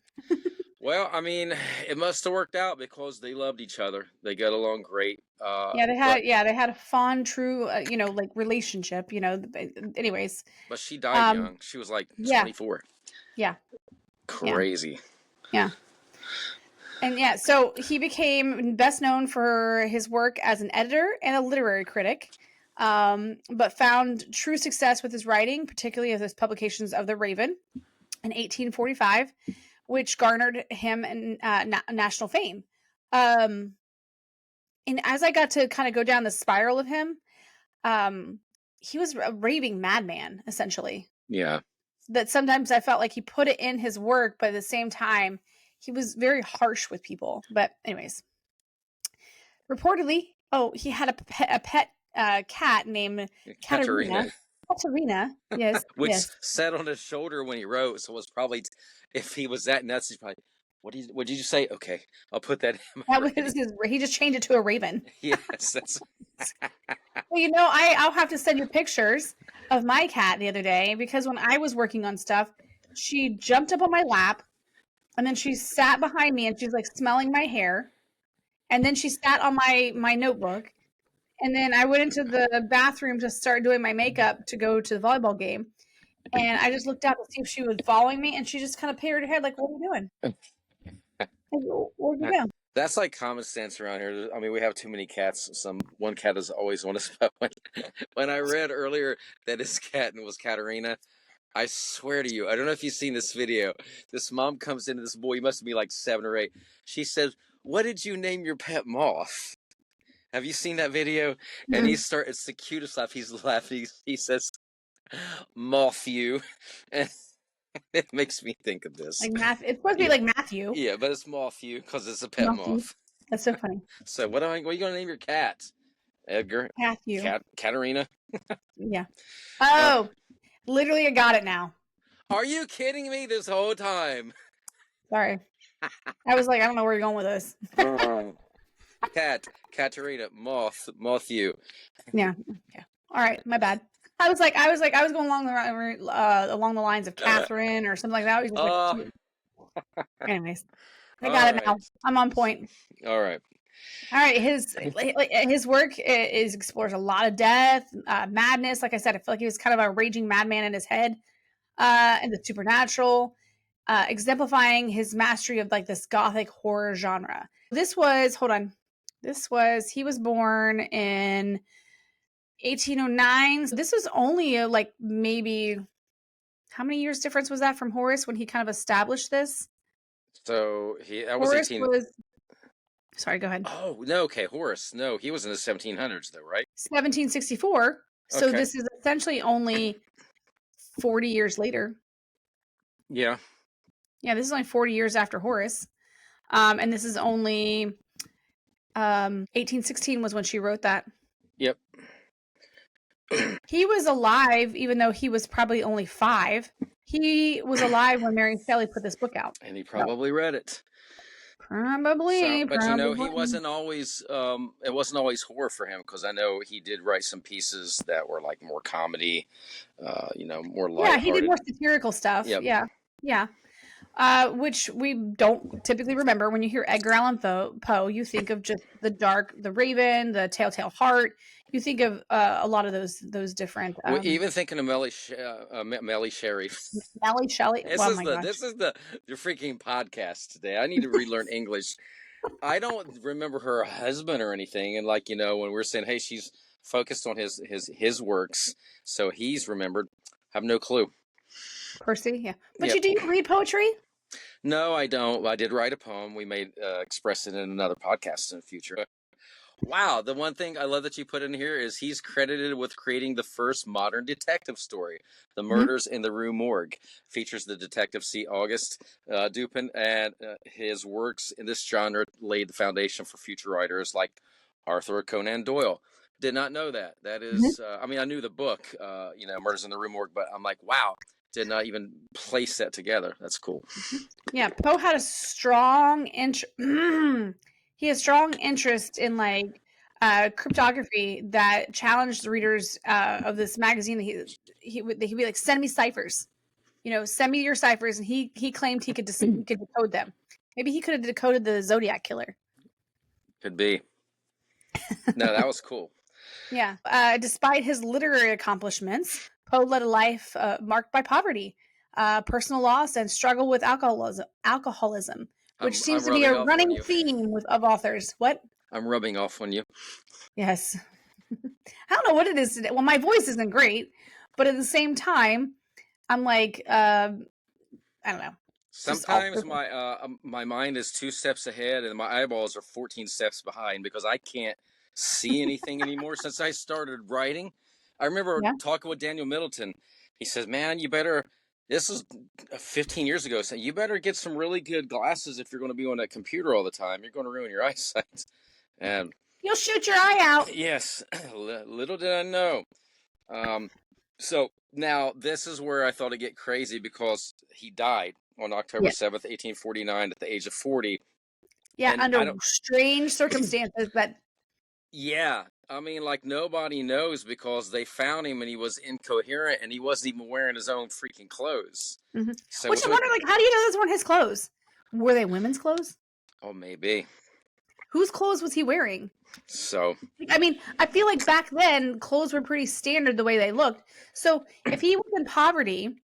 Speaker 2: Well, I mean, it must have worked out because they loved each other. They got along great.
Speaker 1: They had a fond, true, like relationship. Anyways.
Speaker 2: But she died young. She was like 24.
Speaker 1: Yeah.
Speaker 2: Crazy.
Speaker 1: Yeah. And so he became best known for his work as an editor and a literary critic, but found true success with his writing, particularly of his publications of The Raven in 1845, which garnered him national fame. And as I got to kind of go down the spiral of him, he was a raving madman, essentially.
Speaker 2: Yeah.
Speaker 1: that sometimes I felt like he put it in his work, but at the same time, he was very harsh with people. But anyways, reportedly, he had a pet cat named Katerina.
Speaker 2: Katerina,
Speaker 1: Katerina, yes,
Speaker 2: which
Speaker 1: yes.
Speaker 2: sat on his shoulder when he wrote, so it was probably, if he was that nuts, he's probably, what did you say? Okay, I'll put that in my
Speaker 1: That was
Speaker 2: writing.
Speaker 1: he just changed it to a raven.
Speaker 2: Yes, that's
Speaker 1: Well, I'll have to send you pictures of my cat the other day because when I was working on stuff, she jumped up on my lap and then she sat behind me and she's like smelling my hair. And then she sat on my notebook. And then I went into the bathroom to start doing my makeup to go to the volleyball game. And I just looked out to see if she was following me and she just kind of peered her head like, what are you doing? Like, where'd you go?
Speaker 2: that's like common sense around here. I mean, we have too many cats. One cat is always on us. But when I read earlier that his cat was Katerina, I swear to you, I don't know if you've seen this video. This mom comes into this boy, he must be like 7 or 8. She says, "What did you name your pet moth?" Have you seen that video? And it's the cutest laugh. He's laughing. He says, "Matthew," and it makes me think of this.
Speaker 1: Like it's supposed to be like Matthew.
Speaker 2: Yeah, but it's Matthew because it's a pet moth.
Speaker 1: That's so funny.
Speaker 2: So what are you going to name your cat? Edgar?
Speaker 1: Matthew.
Speaker 2: Katerina?
Speaker 1: Yeah. Oh, literally, I got it now.
Speaker 2: Are you kidding me this whole time?
Speaker 1: Sorry. I was like, I don't know where you're going with this.
Speaker 2: Katerina, Matthew.
Speaker 1: Yeah. Okay. All right. My bad. I was going along the lines of Catherine or something like that. Anyways, I got it now. I'm on point.
Speaker 2: All right.
Speaker 1: His work explores a lot of death, madness. Like I said, I feel like he was kind of a raging madman in his head, and the supernatural, exemplifying his mastery of like this Gothic horror genre. He was born in 1809. So this was only like maybe, how many years difference was that from Horace when he kind of established this?
Speaker 2: So that was 18.
Speaker 1: Sorry, go ahead.
Speaker 2: Oh, no, okay, Horace. No, he was in the 1700s though, right?
Speaker 1: 1764. So
Speaker 2: Okay.
Speaker 1: this is essentially only 40 years later.
Speaker 2: Yeah.
Speaker 1: Yeah, this is only 40 years after Horace. And this is only 1816 was when she wrote that.
Speaker 2: Yep.
Speaker 1: He was alive, even though he was probably only 5. He was alive when Mary Shelley put this book out.
Speaker 2: And he probably read it.
Speaker 1: Probably.
Speaker 2: But he wasn't always, it wasn't always horror for him, because I know he did write some pieces that were like more comedy, more lighthearted.
Speaker 1: Yeah, he did more satirical stuff. Yep. Yeah. Which we don't typically remember. When you hear Edgar Allan Poe, you think of just the dark, the Raven, the Telltale Heart. You think of a lot of those different.
Speaker 2: Even thinking of Mary Shelley.
Speaker 1: Mary Shelley.
Speaker 2: This is the freaking podcast today. I need to relearn English. I don't remember her husband or anything, and when we're saying, hey, she's focused on his works, so he's remembered. Have no clue.
Speaker 1: Percy, yeah. But do you read poetry?
Speaker 2: No, I don't. I did write a poem. We may express it in another podcast in the future. Wow, the one thing I love that you put in here is he's credited with creating the first modern detective story, The Murders in the Rue Morgue. Features the detective C. Auguste Dupin, and his works in this genre laid the foundation for future writers like Arthur Conan Doyle. Did not know that. That is, I knew the book, Murders in the Rue Morgue, but I'm like, wow, did not even place that together. That's cool.
Speaker 1: Yeah, Poe had a strong interest. He has strong interest in cryptography that challenged the readers of this magazine. He'd be like, send me ciphers, send me your ciphers. And he claimed he could decode them. Maybe he could have decoded the Zodiac Killer.
Speaker 2: Could be. No, that was cool.
Speaker 1: Yeah. Despite his literary accomplishments, Poe led a life marked by poverty, personal loss, and struggle with alcoholism. Which seems to be a running theme of authors. What?
Speaker 2: I'm rubbing off on you.
Speaker 1: Yes. I don't know what it is today. Well, my voice isn't great, but at the same time, I'm like, I don't know.
Speaker 2: Sometimes my mind is 2 steps ahead and my eyeballs are 14 steps behind because I can't see anything anymore since I started writing. I remember talking with Daniel Middleton. He says, man, you better This is 15 years ago. So you better get some really good glasses if you're going to be on a computer all the time. You're going to ruin your eyesight. And
Speaker 1: You'll shoot your eye out.
Speaker 2: yes, little did I know. So now this is where I thought it'd get crazy because he died on October
Speaker 1: Yes.
Speaker 2: 7th, 1849 at the age of 40.
Speaker 1: Yeah,
Speaker 2: And
Speaker 1: under strange circumstances that.
Speaker 2: Yeah, I mean, like nobody knows because they found him and he was incoherent and he wasn't even wearing his own freaking clothes.
Speaker 1: Mm-hmm.
Speaker 2: So
Speaker 1: Which I wonder, like, how do you know those weren't his clothes? Were they women's clothes?
Speaker 2: Oh, maybe.
Speaker 1: Whose clothes was he wearing?
Speaker 2: So,
Speaker 1: I mean, I feel like back then clothes were pretty standard the way they looked. So if he was in poverty,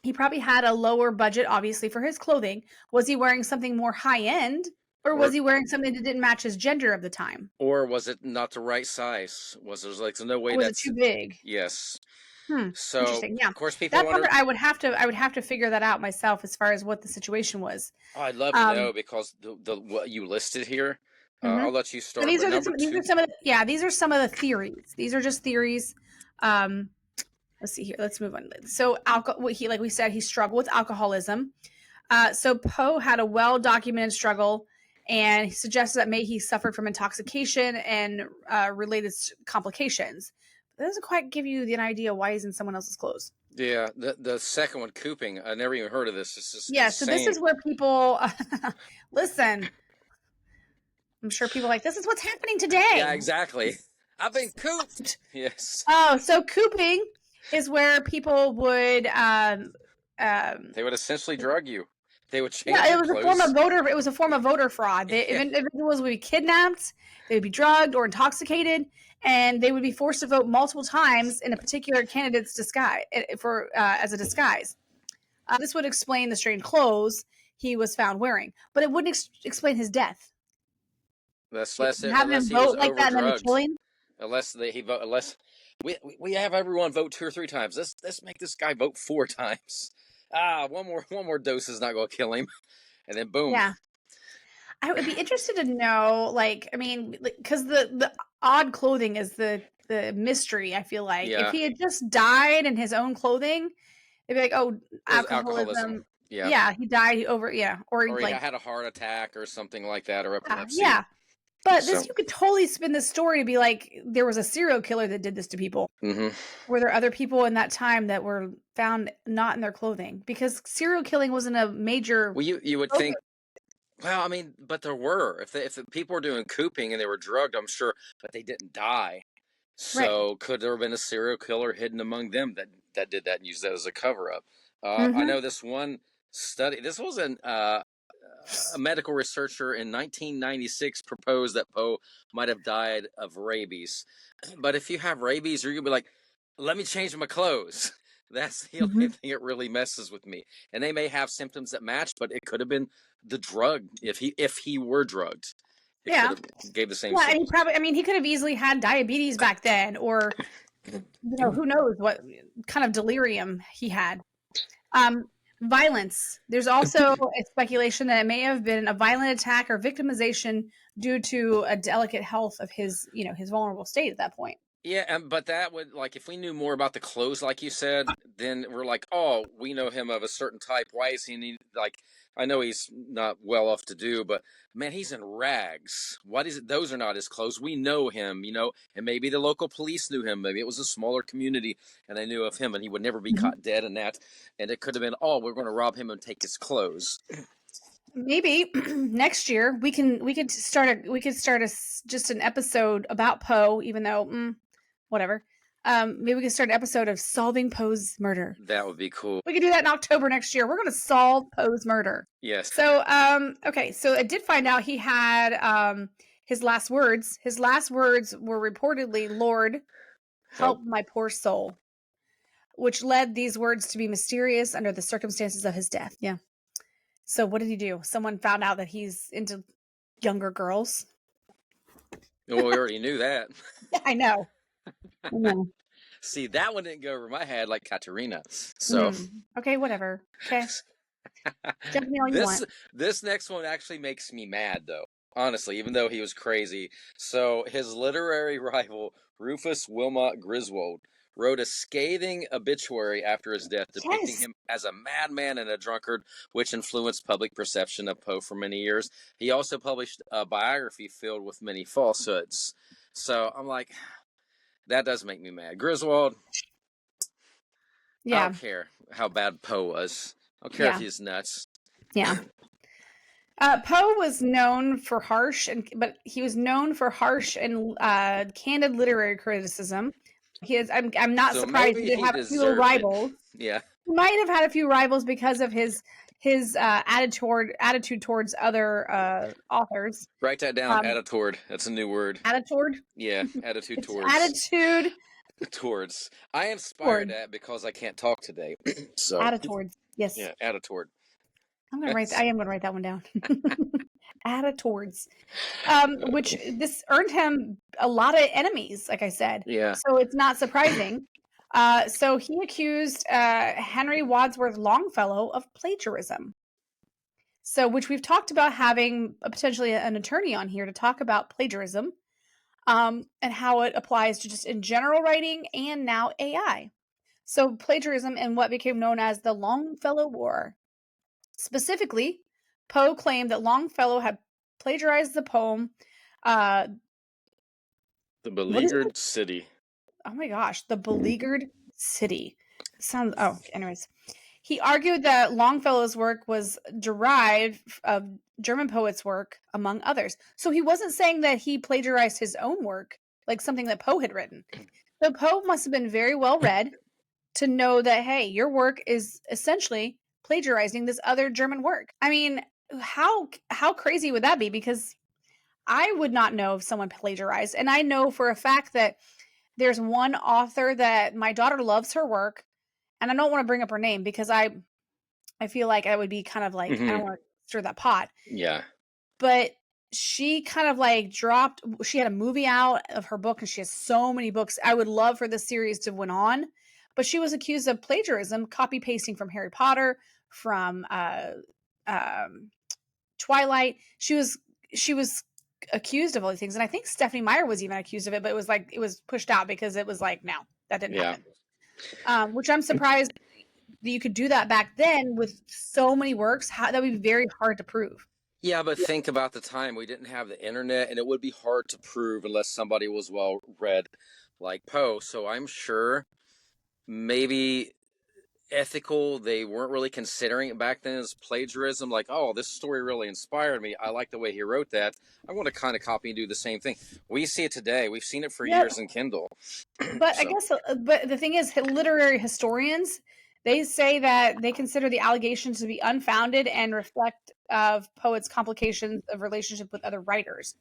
Speaker 1: he probably had a lower budget, obviously, for his clothing. Was he wearing something more high end, or was he wearing something that didn't match his gender of the time?
Speaker 2: Or was it not the right size? Was there like no way
Speaker 1: or was
Speaker 2: that's
Speaker 1: it too big?
Speaker 2: Yes. So
Speaker 1: Interesting. Yeah,
Speaker 2: of course people
Speaker 1: that's
Speaker 2: wonder.
Speaker 1: what I would have to figure that out myself as far as what the situation was.
Speaker 2: Oh, I'd love to know because the what you listed here. I'll let you start.
Speaker 1: So these
Speaker 2: but
Speaker 1: are
Speaker 2: these are
Speaker 1: some of these are some of the theories. These are just theories. Let's see here. Let's move on. So like we said, he struggled with alcoholism. So Poe had a well-documented struggle, and he suggested that maybe he suffered from intoxication and related complications. That doesn't quite give you an idea why he's in someone else's clothes.
Speaker 2: Yeah, the second one, cooping. I never even heard of this. This is
Speaker 1: yeah.
Speaker 2: insane.
Speaker 1: So this is where people listen. I'm sure people are like, this is what's happening today.
Speaker 2: Yeah, exactly. I've been cooped. Yes.
Speaker 1: Oh, so cooping is where people would
Speaker 2: they would essentially drug you. They would change
Speaker 1: it was
Speaker 2: clothes.
Speaker 1: It was a form of voter fraud. Individuals would be kidnapped, they would be drugged or intoxicated, and they would be forced to vote multiple times in a particular candidate's disguise as a disguise. This would explain the strange clothes he was found wearing, but it wouldn't explain his death.
Speaker 2: Unless
Speaker 1: having him vote like that and then killing.
Speaker 2: Unless we have everyone vote 2 or 3 times. Let's make this guy vote 4 times. One more dose is not going to kill him, and then boom.
Speaker 1: Yeah, I would be interested to know, like, I mean, because the odd clothing is the mystery. I feel like if he had just died in his own clothing, it'd be like, oh, alcoholism. Yeah, he died or he
Speaker 2: had a heart attack or something like that, or epilepsy.
Speaker 1: Yeah. But you could totally spin this story to be like, there was a serial killer that did this to people.
Speaker 2: Mm-hmm.
Speaker 1: Were there other people in that time that were found not in their clothing? Because serial killing wasn't a major.
Speaker 2: Well, you would think. Well, I mean, but there were. If the people were doing cooping and they were drugged, I'm sure, but they didn't die. So could there have been a serial killer hidden among them that did that and used that as a cover up? I know this one study. This was a medical researcher in 1996 proposed that Poe might have died of rabies. But if you have rabies, you're going to be like, let me change my clothes. That's the only thing that really messes with me. And they may have symptoms that match, but it could have been the drug if he were drugged. It gave the same.
Speaker 1: Yeah, and he could have easily had diabetes back then, or who knows what kind of delirium he had. Violence. There's also a speculation that it may have been a violent attack or victimization due to a delicate health of his vulnerable state at that point.
Speaker 2: Yeah, but that would, like, if we knew more about the clothes, like you said, then we're like, oh, we know him of a certain type. Why is he like? I know he's not well off to do, but man, he's in rags. What is it? Those are not his clothes. We know him, and maybe the local police knew him. Maybe it was a smaller community and they knew of him, and he would never be caught dead in that. And it could have been, oh, we're going to rob him and take his clothes.
Speaker 1: Maybe next year we could start just an episode about Poe, even though whatever. Maybe we can start an episode of solving Poe's murder.
Speaker 2: That would be cool.
Speaker 1: We could do that in October next year. We're going to solve Poe's murder.
Speaker 2: Yes.
Speaker 1: So, okay. So I did find out he had his last words. His last words were reportedly, "Lord, help my poor soul," which led these words to be mysterious under the circumstances of his death. Yeah. So what did he do? Someone found out that he's into younger girls.
Speaker 2: Well, we already knew that.
Speaker 1: Yeah, I know.
Speaker 2: See, that one didn't go over my head like Katerina. So
Speaker 1: okay, whatever. Okay. Jump me all you want.
Speaker 2: This next one actually makes me mad, though. Honestly, even though he was crazy. So his literary rival, Rufus Wilmot Griswold, wrote a scathing obituary after his death, depicting
Speaker 1: Yes.
Speaker 2: him as a madman and a drunkard, which influenced public perception of Poe for many years. He also published a biography filled with many falsehoods. So I'm like, that does make me mad. Griswold, I
Speaker 1: Yeah.
Speaker 2: don't care how bad Poe was. I don't care if
Speaker 1: Yeah.
Speaker 2: he's nuts.
Speaker 1: Yeah. Poe was known for harsh but he was known for harsh and candid literary criticism. I'm not
Speaker 2: So
Speaker 1: surprised
Speaker 2: maybe
Speaker 1: he did
Speaker 2: he
Speaker 1: have a few
Speaker 2: deserved it.
Speaker 1: rivals.
Speaker 2: Yeah.
Speaker 1: He might have had a few rivals because of his attitude towards other authors.
Speaker 2: Write that down. Attitude. That's a new word.
Speaker 1: Attitude.
Speaker 2: Yeah. Attitude
Speaker 1: It's
Speaker 2: towards.
Speaker 1: attitude
Speaker 2: Towards. I inspired
Speaker 1: toward
Speaker 2: that because I can't talk today. So
Speaker 1: attitude. Yes,
Speaker 2: yeah, attitude.
Speaker 1: I am gonna write that one down. Attitudes. Which this earned him a lot of enemies, like I said.
Speaker 2: Yeah.
Speaker 1: So it's not surprising. So he accused Henry Wadsworth Longfellow of plagiarism. So, which we've talked about having potentially an attorney on here to talk about plagiarism, and how it applies to just in general writing and now AI. So, plagiarism and what became known as the Longfellow War. Specifically, Poe claimed that Longfellow had plagiarized the poem.
Speaker 2: The
Speaker 1: What is it?
Speaker 2: beleaguered city.
Speaker 1: Oh my gosh, the beleaguered city. Sounds. Oh, anyways. He argued that Longfellow's work was derived of German poets' work, among others. So he wasn't saying that he plagiarized his own work, like something that Poe had written. So Poe must have been very well read to know that, hey, your work is essentially plagiarizing this other German work. I mean, how crazy would that be? Because I would not know if someone plagiarized. And I know for a fact that there's one author that my daughter loves her work, and I don't want to bring up her name because I feel like I would be kind of like, I don't want to stir that pot.
Speaker 2: Yeah.
Speaker 1: But she kind of like she had a movie out of her book and she has so many books. I would love for the series to went on, but she was accused of plagiarism, copy pasting from Harry Potter, from Twilight. She was accused of all these things. And I think Stephanie Meyer was even accused of it, but it was pushed out because it was like, no, that didn't happen. Which I'm surprised that you could do that back then with so many works. That would be very hard to prove.
Speaker 2: Yeah, but think about the time. We didn't have the internet, and it would be hard to prove unless somebody was well read like Poe. So I'm sure maybe ethical, they weren't really considering it back then as plagiarism. Like, oh, this story really inspired me. I like the way he wrote that. I want to kind of copy and do the same thing. We see it today. We've seen it for years in Kindle.
Speaker 1: But I guess, but the thing is, literary historians, they say that they consider the allegations to be unfounded and reflect of Poet's complications of relationship with other writers,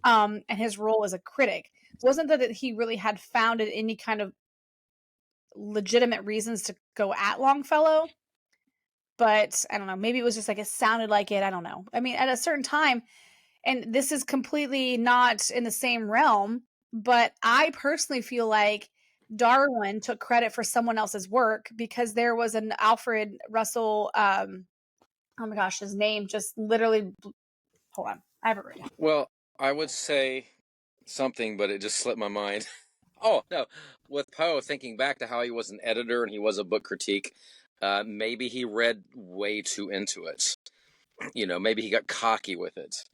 Speaker 1: and his role as a critic. It wasn't that he really had founded any kind of legitimate reasons to go at Longfellow, but I don't know. Maybe it was just like it sounded like it. I don't know. I mean, at a certain time, and this is completely not in the same realm, but I personally feel like Darwin took credit for someone else's work because there was an Alfred Russell. Oh my gosh, his name just literally. Hold on, I have it right now.
Speaker 2: Well, I would say something, but it just slipped my mind. Oh, no. With Poe, thinking back to how he was an editor and he was a book critique, maybe he read way too into it. Maybe he got cocky with it.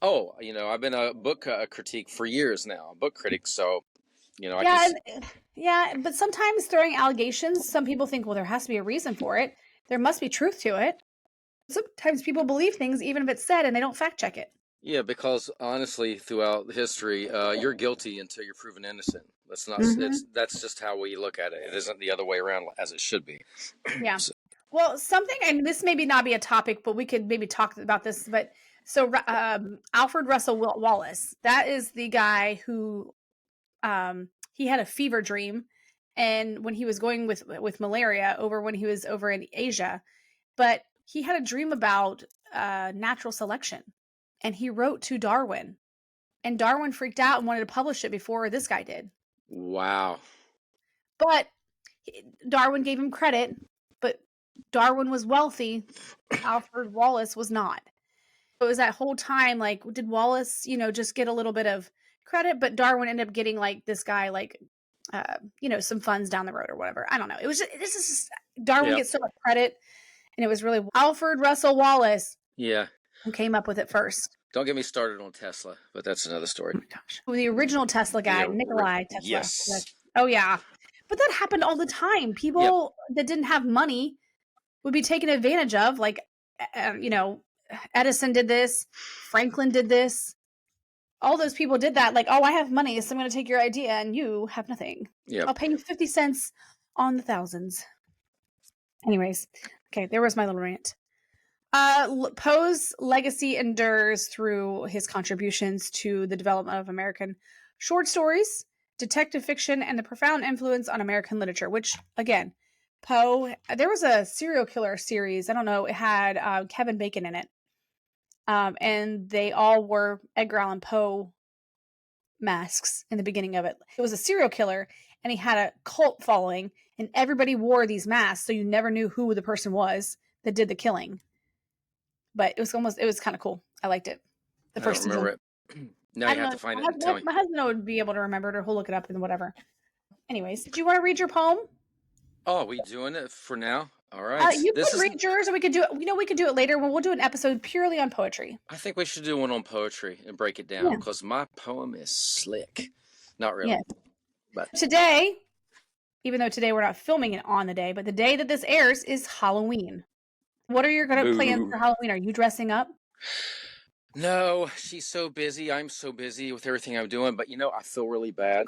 Speaker 2: Oh, I've been a book critique for years now, a book critic, so, I
Speaker 1: Yeah,
Speaker 2: can...
Speaker 1: yeah, but sometimes throwing allegations, some people think, well, there has to be a reason for it. There must be truth to it. Sometimes people believe things even if it's said and they don't fact check it.
Speaker 2: Yeah, because honestly, throughout history, you're guilty until you're proven innocent. That's not. That's just how we look at it. It isn't the other way around as it should be.
Speaker 1: Yeah.
Speaker 2: So,
Speaker 1: Well, something, and this maybe not be a topic, but we could maybe talk about this. But so Alfred Russel Wallace, that is the guy who he had a fever dream, and when he was going with malaria when he was over in Asia, but he had a dream about natural selection, and he wrote to Darwin, and Darwin freaked out and wanted to publish it before this guy did.
Speaker 2: wow.
Speaker 1: But Darwin gave him credit, but Darwin was wealthy. Alfred Wallace was not. It was that whole time, like, did Wallace, just get a little bit of credit, but Darwin ended up getting like this guy, like some funds down the road or whatever. I don't know. It was this is just, Darwin
Speaker 2: Yep.
Speaker 1: gets so much credit, and it was really Alfred Russel Wallace
Speaker 2: Yeah.
Speaker 1: who came up with it first.
Speaker 2: Don't get me started on Tesla, but that's another story.
Speaker 1: Oh my gosh. Well, the original Tesla guy, Nikolai Tesla.
Speaker 2: Yes.
Speaker 1: Oh yeah. But that happened all the time. People that didn't have money would be taken advantage of. Like, Edison did this. Franklin did this. All those people did that. Like, oh, I have money, so I'm going to take your idea, and you have nothing.
Speaker 2: Yeah.
Speaker 1: I'll pay you 50 cents on the thousands. Anyways, okay, there was my little rant. Poe's legacy endures through his contributions to the development of American short stories, detective fiction, and the profound influence on American literature, which, again, Poe, there was a serial killer series, I don't know, it had Kevin Bacon in it. And they all were Edgar Allan Poe masks in the beginning of it. It was a serial killer, and he had a cult following, and everybody wore these masks, so you never knew who the person was that did the killing. But it was kind of cool. I liked it.
Speaker 2: I don't remember it. Now you have to find it and tell me.
Speaker 1: My husband would be able to remember it, or he'll look it up and whatever. Anyways, do you want to read your poem?
Speaker 2: Oh, are we doing it for now? All right.
Speaker 1: You could read yours, or we could do it. We could do it later when we'll do an episode purely on poetry.
Speaker 2: I think we should do one on poetry and break it down because my poem is slick. Not really.
Speaker 1: Yes.
Speaker 2: But
Speaker 1: today, even though today we're not filming it on the day, but the day that this airs is Halloween. What are your plans for Halloween? Are you dressing up?
Speaker 2: No, she's so busy. I'm so busy with everything I'm doing, but I feel really bad.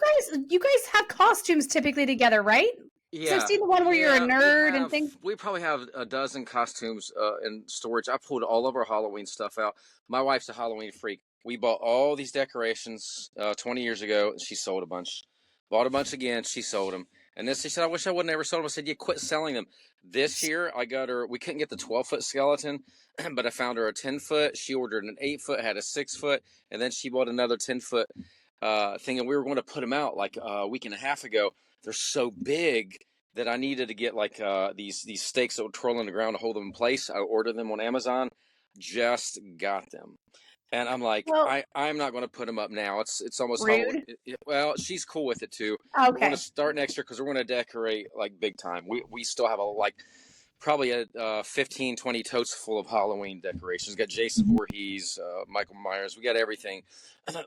Speaker 1: You guys have costumes typically together, right?
Speaker 2: Yeah.
Speaker 1: So I've seen the one where you're a nerd and things.
Speaker 2: We probably have a dozen costumes in storage. I pulled all of our Halloween stuff out. My wife's a Halloween freak. We bought all these decorations 20 years ago. She sold a bunch. Bought a bunch again. She sold them. And then she said, I wish I would never sold them. I said, quit selling them. This year, I got her, we couldn't get the 12-foot skeleton, but I found her a 10-foot. She ordered an 8-foot, had a 6-foot, and then she bought another 10-foot thing. And we were going to put them out like a week and a half ago. They're so big that I needed to get like these stakes that would twirl in the ground to hold them in place. I ordered them on Amazon, just got them. And I'm like, I'm not going to put them up now. It's almost
Speaker 1: rude.
Speaker 2: Well, she's cool with it too.
Speaker 1: Okay.
Speaker 2: We're going to start next year because we're going to decorate like big time. We still have probably a 15, 20 totes full of Halloween decorations. We got Jason Voorhees, Michael Myers. We got everything.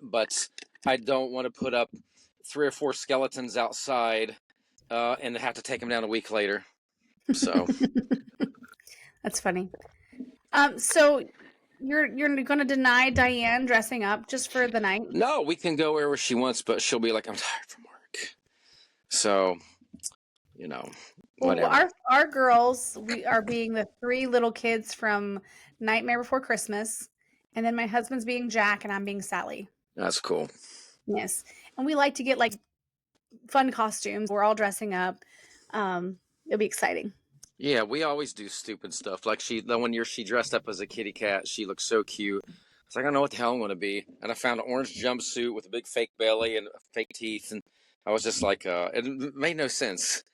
Speaker 2: But I don't want to put up 3 or 4 skeletons outside and have to take them down a week later. So
Speaker 1: that's funny. So you're going to deny Diane dressing up just for the night?
Speaker 2: No, we can go wherever she wants, but she'll be like, I'm tired from work. So, whatever.
Speaker 1: Well, our girls, we are being the 3 little kids from Nightmare Before Christmas, and then my husband's being Jack, and I'm being Sally.
Speaker 2: That's cool.
Speaker 1: Yes, and we like to get like fun costumes. We're all dressing up. It'll be exciting.
Speaker 2: Yeah, we always do stupid stuff. Like the one year she dressed up as a kitty cat. She looked so cute. It's like, I don't know what the hell I'm going to be. And I found an orange jumpsuit with a big fake belly and fake teeth. And I was just like, it made no sense.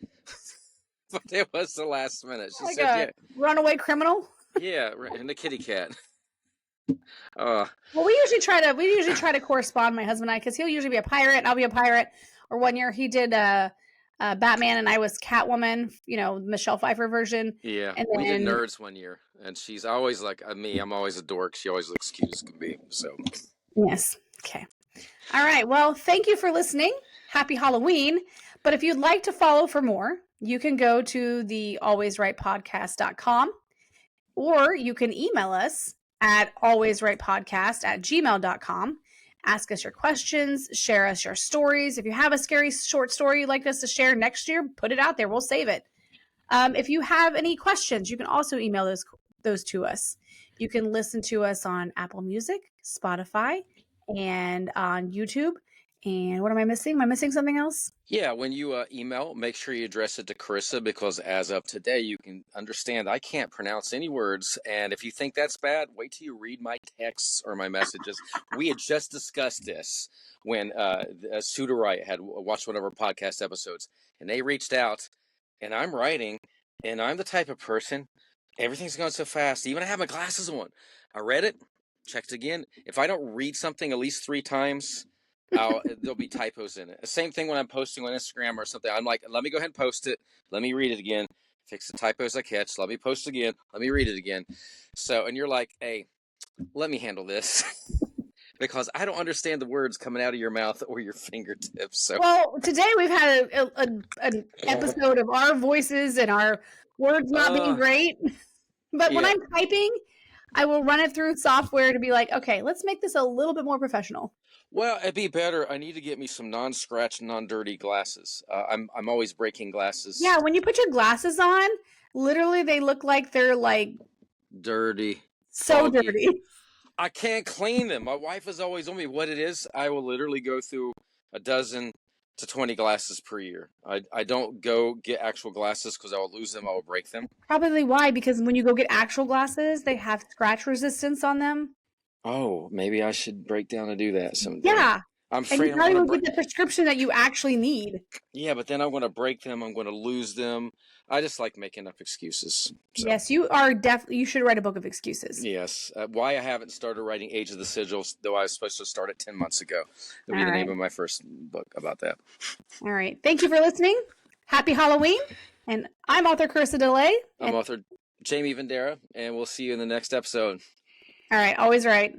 Speaker 2: But it was the last minute. She
Speaker 1: like
Speaker 2: said,
Speaker 1: runaway criminal?
Speaker 2: Yeah, and the kitty cat.
Speaker 1: Well, we usually try to correspond, my husband and I, because he'll usually be a pirate and I'll be a pirate. Or one year he did Batman and I was Catwoman, Michelle Pfeiffer version.
Speaker 2: Yeah, and we did Nerds one year, and she's always like me. I'm always a dork. She always looks cute as can be. So
Speaker 1: yes, okay, all right. Well, thank you for listening. Happy Halloween! But if you'd like to follow for more, you can go to the alwaysrightpodcast.com, or you can email us at alwaysrightpodcast@gmail.com. Ask us your questions, share us your stories. If you have a scary short story you'd like us to share next year, put it out there. We'll save it. If you have any questions, you can also email those to us. You can listen to us on Apple Music, Spotify, and on YouTube. And what am I missing? Am I missing something else?
Speaker 2: Yeah, when you email, make sure you address it to Karisa, because as of today, you can understand I can't pronounce any words. And if you think that's bad, wait till you read my texts or my messages. We had just discussed this when Suderite had watched one of our podcast episodes, and they reached out, and I'm writing, and I'm the type of person, everything's going so fast. Even I have my glasses on. I read it, checked again. If I don't read something at least 3 times, There'll be typos in it. The same thing when I'm posting on Instagram or something. I'm like, let me go ahead and post it. Let me read it again. Fix the typos I catch. Let me post again. Let me read it again. So, and you're like, hey, let me handle this. Because I don't understand the words coming out of your mouth or your fingertips. So,
Speaker 1: Well, today we've had an episode of our voices and our words not being great. But when
Speaker 2: yeah.
Speaker 1: I'm typing, I will run it through software to be like, okay, let's make this a little bit more professional.
Speaker 2: Well, it'd be better. I need to get me some non-scratch, non-dirty glasses. I'm always breaking glasses.
Speaker 1: Yeah, when you put your glasses on, literally they look like they're like
Speaker 2: dirty,
Speaker 1: so
Speaker 2: foggy.
Speaker 1: dirty.
Speaker 2: I can't clean them. My wife is always on me. What it is, I will literally go through a dozen to 20 glasses per year. I don't go get actual glasses because I will lose them. I will break them.
Speaker 1: Probably why? Because when you go get actual glasses, they have scratch resistance on them.
Speaker 2: Oh, maybe I should break down and do that someday.
Speaker 1: Yeah.
Speaker 2: I'm
Speaker 1: And
Speaker 2: afraid
Speaker 1: you
Speaker 2: I'm
Speaker 1: probably
Speaker 2: going
Speaker 1: will get the prescription that you actually need.
Speaker 2: Yeah, but then I'm going to break them. I'm going to lose them. I just like making up excuses. So.
Speaker 1: Yes, you are definitely. You should write a book of excuses.
Speaker 2: Yes. Why I haven't started writing Age of the Sigils, though I was supposed to start it 10 months ago. That'll be the name of my first book about that.
Speaker 1: All right. Thank you for listening. Happy Halloween. And I'm author Karisa DeLay.
Speaker 2: I'm author Jaime Vendera, and we'll see you in the next episode.
Speaker 1: All right. Always right.